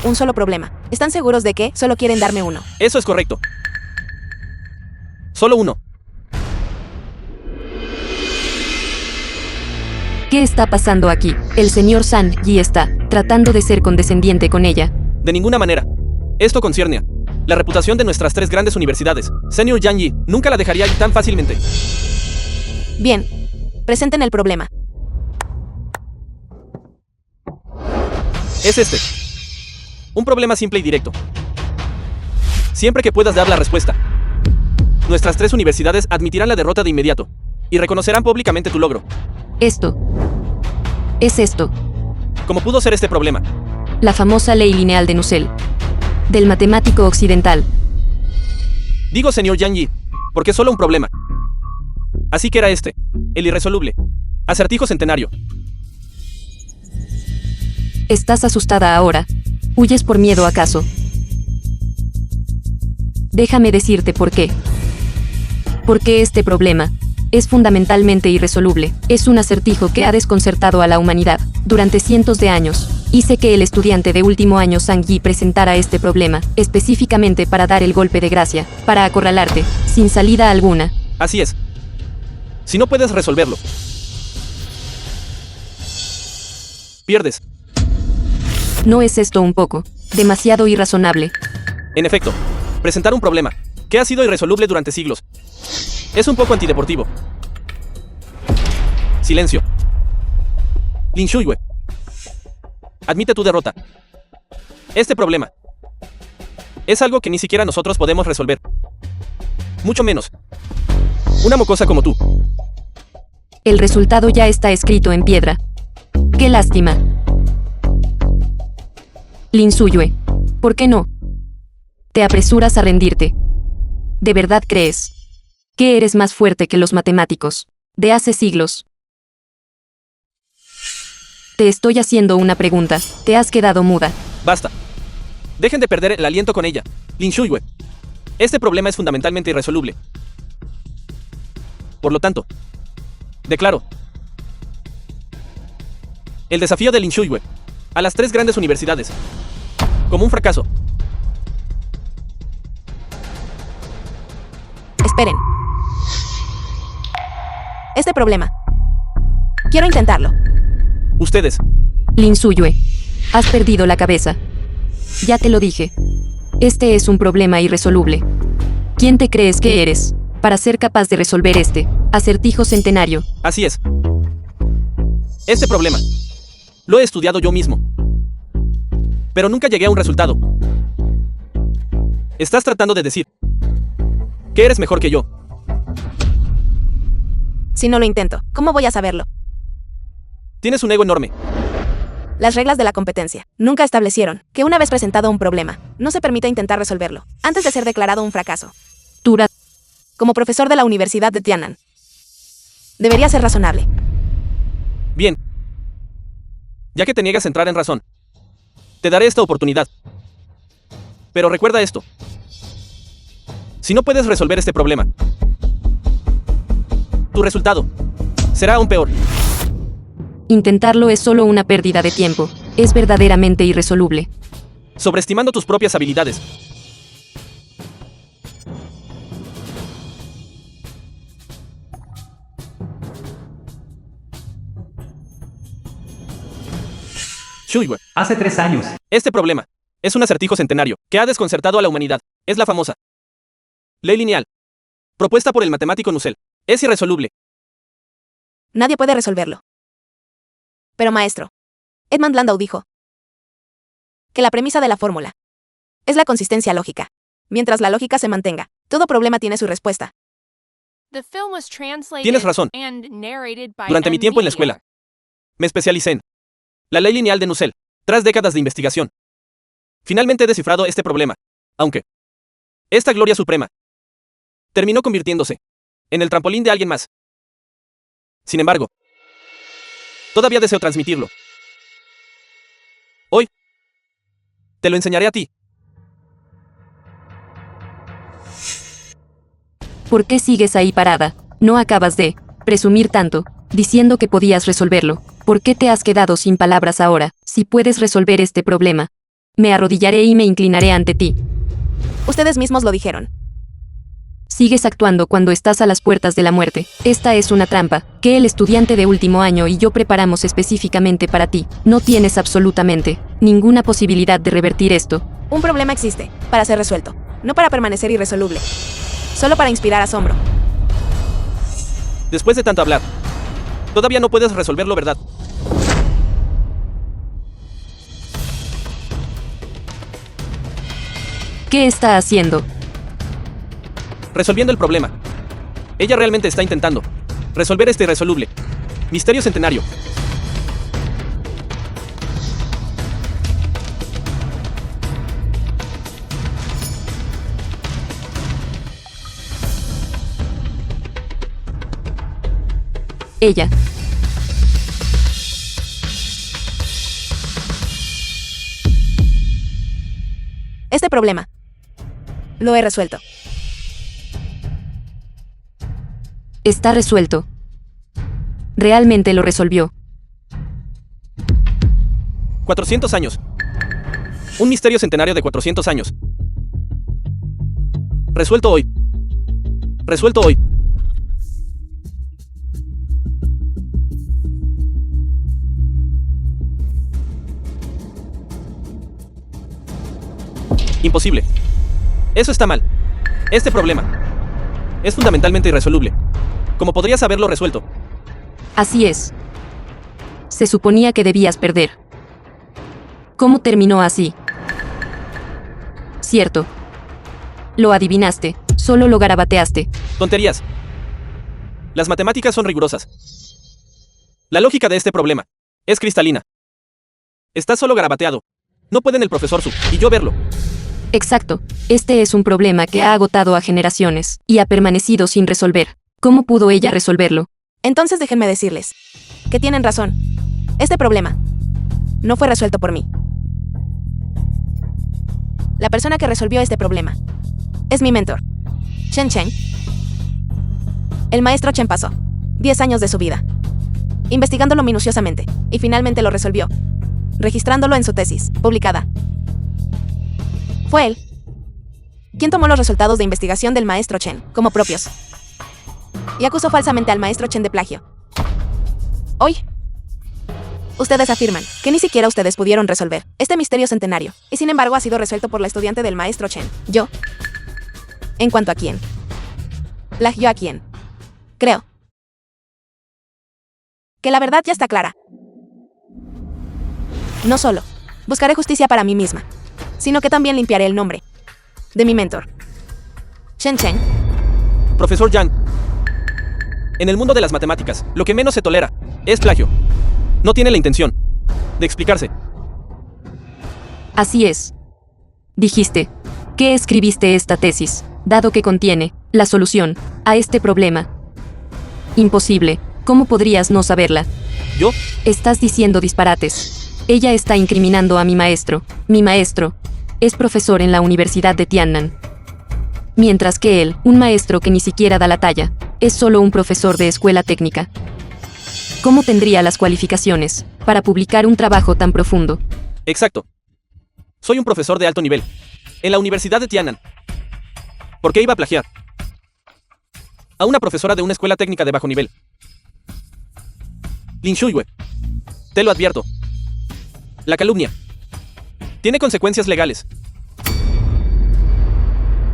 Un solo problema. ¿Están seguros de que solo quieren darme uno? Eso es correcto. Solo uno. ¿Qué está pasando aquí? El señor San Yi está tratando de ser condescendiente con ella. De ninguna manera. Esto concierne a la reputación de nuestras 3 grandes universidades. Señor Yang Yi nunca la dejaría ir tan fácilmente. Bien. Presenten el problema. Es este. Un problema simple y directo. Siempre que puedas dar la respuesta, nuestras 3 universidades admitirán la derrota de inmediato y reconocerán públicamente tu logro. Esto. Es esto. ¿Cómo pudo ser este problema? La famosa ley lineal de Nusselt. Del matemático occidental. Digo señor Yang Yi, porque es solo un problema. Así que era este, el irresoluble acertijo centenario. ¿Estás asustada ahora? ¿Huyes por miedo acaso? Déjame decirte por qué. Porque este problema es fundamentalmente irresoluble. Es un acertijo que ha desconcertado a la humanidad durante cientos de años. Hice que el estudiante de último año Sang Yi presentara este problema, específicamente para dar el golpe de gracia, para acorralarte, sin salida alguna. Así es. Si no puedes resolverlo, pierdes. ¿No es esto un poco demasiado irrazonable? En efecto, presentar un problema que ha sido irresoluble durante siglos es un poco antideportivo. Silencio. Lin Shuiwe, admite tu derrota. Este problema es algo que ni siquiera nosotros podemos resolver. Mucho menos una mocosa como tú. El resultado ya está escrito en piedra. ¡Qué lástima! Lin Suyue, ¿por qué no? Te apresuras a rendirte. ¿De verdad crees que eres más fuerte que los matemáticos de hace siglos? Te estoy haciendo una pregunta. Te has quedado muda. Basta. Dejen de perder el aliento con ella. Lin Shuiwe, este problema es fundamentalmente irresoluble. Por lo tanto, declaro el desafío de Lin Shuiwe a las 3 grandes universidades como un fracaso. Esperen. Este problema. Quiero intentarlo. Ustedes, Lin Suyue, has perdido la cabeza. Ya te lo dije. Este es un problema irresoluble. ¿Quién te crees que eres para ser capaz de resolver este acertijo centenario? así es. Este problema lo he estudiado yo mismo, pero nunca llegué a un resultado. Estás tratando de decir que eres mejor que yo. Si no lo intento, ¿cómo voy a saberlo? Tienes un ego enorme. Las reglas de la competencia nunca establecieron que una vez presentado un problema, no se permite intentar resolverlo antes de ser declarado un fracaso. Tura, Como profesor de la Universidad de Tiannan, debería ser razonable. Bien. Ya que te niegas a entrar en razón, te daré esta oportunidad. Pero recuerda esto. Si no puedes resolver este problema, tu resultado será aún peor. intentarlo es solo una pérdida de tiempo. Es verdaderamente irresoluble. Sobreestimando tus propias habilidades. Shuyue. Hace 3 años. Este problema es un acertijo centenario que ha desconcertado a la humanidad. Es la famosa ley lineal, propuesta por el matemático Nussel. Es irresoluble. Nadie puede resolverlo. Pero maestro, Edmund Landau dijo que la premisa de la fórmula es la consistencia lógica. Mientras la lógica se mantenga, todo problema tiene su respuesta. The film was translated Tienes razón. and narrated by Durante mi tiempo en la Media. escuela, me especialicé en la ley lineal de Nussel. Tras décadas de investigación, finalmente he descifrado este problema, aunque esta gloria suprema terminó convirtiéndose en el trampolín de alguien más. Sin embargo, todavía deseo transmitirlo. Hoy, te lo enseñaré a ti. ¿Por qué sigues ahí parada? No acabas de presumir tanto, diciendo que podías resolverlo. ¿Por qué te has quedado sin palabras ahora? Si puedes resolver este problema, me arrodillaré y me inclinaré ante ti. Ustedes mismos lo dijeron. Sigues actuando cuando estás a las puertas de la muerte. Esta es una trampa que el estudiante de último año y yo preparamos específicamente para ti. No tienes absolutamente ninguna posibilidad de revertir esto. Un problema existe, para ser resuelto, no para permanecer irresoluble. Solo para inspirar asombro. Después de tanto hablar, todavía no puedes resolverlo, ¿verdad? ¿Qué está haciendo? Resolviendo el problema. Ella realmente está intentando resolver este irresoluble misterio centenario. Ella. Este problema lo he resuelto. Está resuelto. Realmente lo resolvió. 400 años. Un misterio centenario de 400 años. Resuelto hoy. Resuelto hoy. Imposible. Eso está mal. Este problema es fundamentalmente irresoluble. ¿Cómo podrías haberlo resuelto? Así es. Se suponía que debías perder. ¿Cómo terminó así? Cierto. Lo adivinaste, solo lo garabateaste. Tonterías. Las matemáticas son rigurosas. La lógica de este problema es cristalina. Está solo garabateado. No pueden el profesor Su y yo verlo. Exacto. Este es un problema que ha agotado a generaciones y ha permanecido sin resolver. ¿Cómo pudo ella resolverlo? Entonces déjenme decirles que tienen razón. Este problema no fue resuelto por mí. La persona que resolvió este problema es mi mentor, Chen Chen. El maestro Chen pasó 10 años de su vida investigándolo minuciosamente y finalmente lo resolvió, registrándolo en su tesis, publicada. Fue él quien tomó los resultados de investigación del maestro Chen como propios y acusó falsamente al maestro Chen de plagio. Hoy, ustedes afirman que ni siquiera ustedes pudieron resolver este misterio centenario, y sin embargo ha sido resuelto por la estudiante del maestro Chen. Yo, en cuanto a quién, plagió a quién, creo que la verdad ya está clara. No solo buscaré justicia para mí misma, sino que también limpiaré el nombre de mi mentor, Chen Chen. Profesor Yang, en el mundo de las matemáticas, lo que menos se tolera es plagio. No tiene la intención de explicarse. Así es. Dijiste que escribiste esta tesis, dado que contiene la solución a este problema. Imposible. ¿Cómo podrías no saberla? ¿Yo? Estás diciendo disparates. Ella está incriminando a mi maestro. Mi maestro es profesor en la Universidad de Tiannan. Mientras que él, un maestro que ni siquiera da la talla, es solo un profesor de escuela técnica. ¿Cómo tendría las cualificaciones para publicar un trabajo tan profundo? Exacto. Soy un profesor de alto nivel en la Universidad de Tiannan. ¿Por qué iba a plagiar a una profesora de una escuela técnica de bajo nivel? Lin Shuyue, te lo advierto. La calumnia tiene consecuencias legales.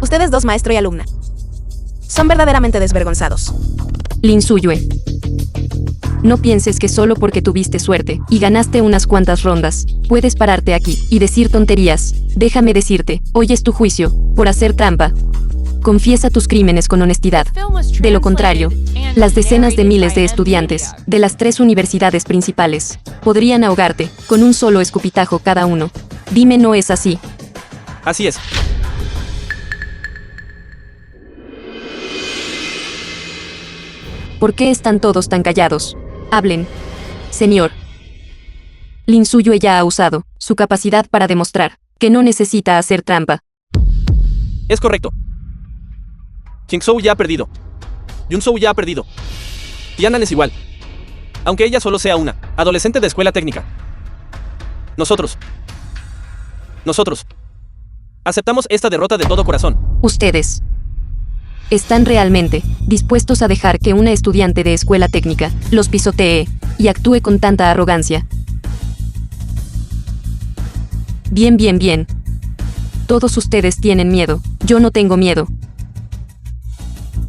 Ustedes dos, maestro y alumna, son verdaderamente desvergonzados. Lin Suyue. No pienses que solo porque tuviste suerte y ganaste unas cuantas rondas, puedes pararte aquí y decir tonterías. Déjame decirte, hoy es tu juicio, por hacer trampa. Confiesa tus crímenes con honestidad. De lo contrario, las decenas de miles de estudiantes de las 3 universidades principales podrían ahogarte con un solo escupitajo cada uno. Dime, ¿no es así? Así es. ¿Por qué están todos tan callados? Hablen. Señor. Lin Suyue ya ha usado su capacidad para demostrar que no necesita hacer trampa. Es correcto. Qingzhou ya ha perdido. Junzhou ya ha perdido. Tianan es igual. Aunque ella solo sea una adolescente de escuela técnica. Nosotros aceptamos esta derrota de todo corazón. Ustedes ¿están realmente dispuestos a dejar que una estudiante de escuela técnica los pisotee y actúe con tanta arrogancia? Bien. Todos ustedes tienen miedo. Yo no tengo miedo.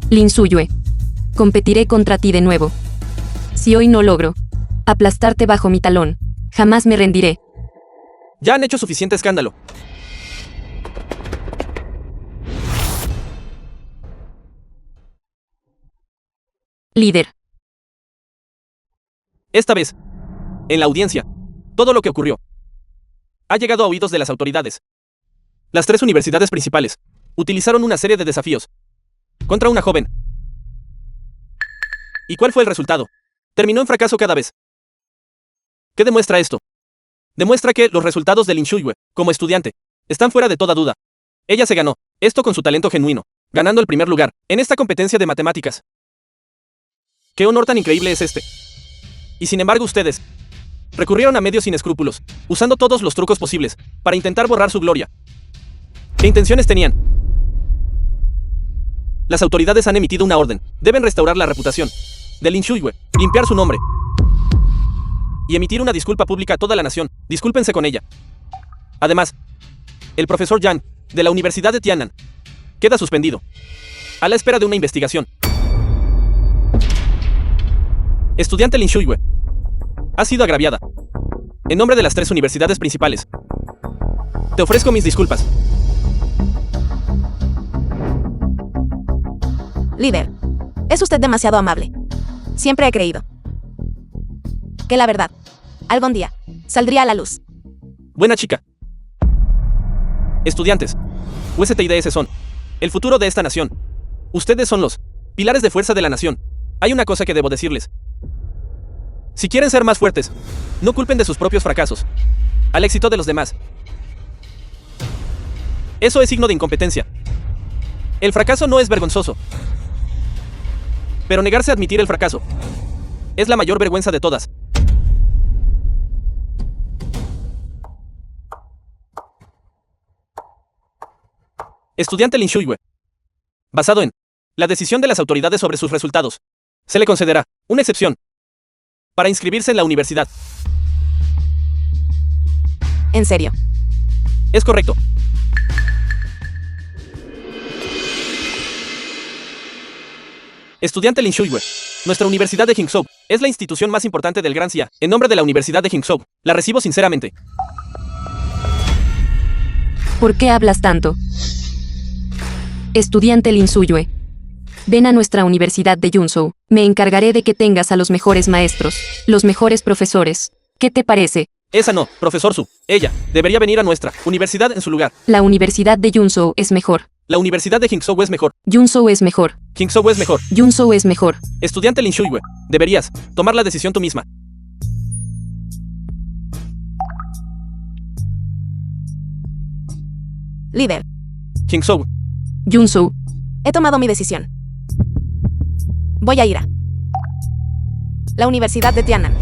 Lin Suyue. Competiré contra ti de nuevo. Si hoy no logro aplastarte bajo mi talón, jamás me rendiré. Ya han hecho suficiente escándalo. Líder. Esta vez, en la audiencia, todo lo que ocurrió ha llegado a oídos de las autoridades. Las 3 universidades principales utilizaron una serie de desafíos contra una joven. ¿Y cuál fue el resultado? Terminó en fracaso cada vez. ¿Qué demuestra esto? Demuestra que los resultados de Lin Suyue, como estudiante, están fuera de toda duda. Ella se ganó esto con su talento genuino, ganando el primer lugar en esta competencia de matemáticas. ¿Qué honor tan increíble es este? Y sin embargo ustedes recurrieron a medios sin escrúpulos, usando todos los trucos posibles para intentar borrar su gloria. ¿Qué intenciones tenían? Las autoridades han emitido una orden. Deben restaurar la reputación de Lin Suyue, limpiar su nombre y emitir una disculpa pública a toda la nación. Discúlpense con ella. Además, el profesor Yang, de la Universidad de Tianan, queda suspendido, a la espera de una investigación. Estudiante Lin Suyue ha sido agraviada. En nombre de las 3 universidades principales, te ofrezco mis disculpas. Líder, es usted demasiado amable. Siempre he creído que la verdad, algún día, saldría a la luz. Buena chica. Estudiantes, USTIDS son el futuro de esta nación. Ustedes son los pilares de fuerza de la nación. Hay una cosa que debo decirles. Si quieren ser más fuertes, no culpen de sus propios fracasos al éxito de los demás. Eso es signo de incompetencia. El fracaso no es vergonzoso, pero negarse a admitir el fracaso es la mayor vergüenza de todas. Estudiante Lin Suyue, basado en la decisión de las autoridades sobre sus resultados, se le concederá una excepción para inscribirse en la universidad. ¿En serio? Es correcto. Estudiante Lin Suyue, nuestra Universidad de Qingzhou es la institución más importante del Gran Xia. En nombre de la Universidad de Qingzhou, la recibo sinceramente. ¿Por qué hablas tanto? Estudiante Lin Suyue. Ven a nuestra Universidad de Junzhou. Me encargaré de que tengas a los mejores maestros, los mejores profesores. ¿Qué te parece? Esa no, profesor Su. Ella debería venir a nuestra universidad en su lugar. La Universidad de Junzhou es mejor. La Universidad de Qingzhou es mejor. Junzhou es mejor. Qingzhou es mejor. Junzhou es mejor. Estudiante Lin Suyue, deberías tomar la decisión tú misma. Líder, Qingzhou, Junzhou. he tomado mi decisión. Voy a ir a la Universidad de Tianan.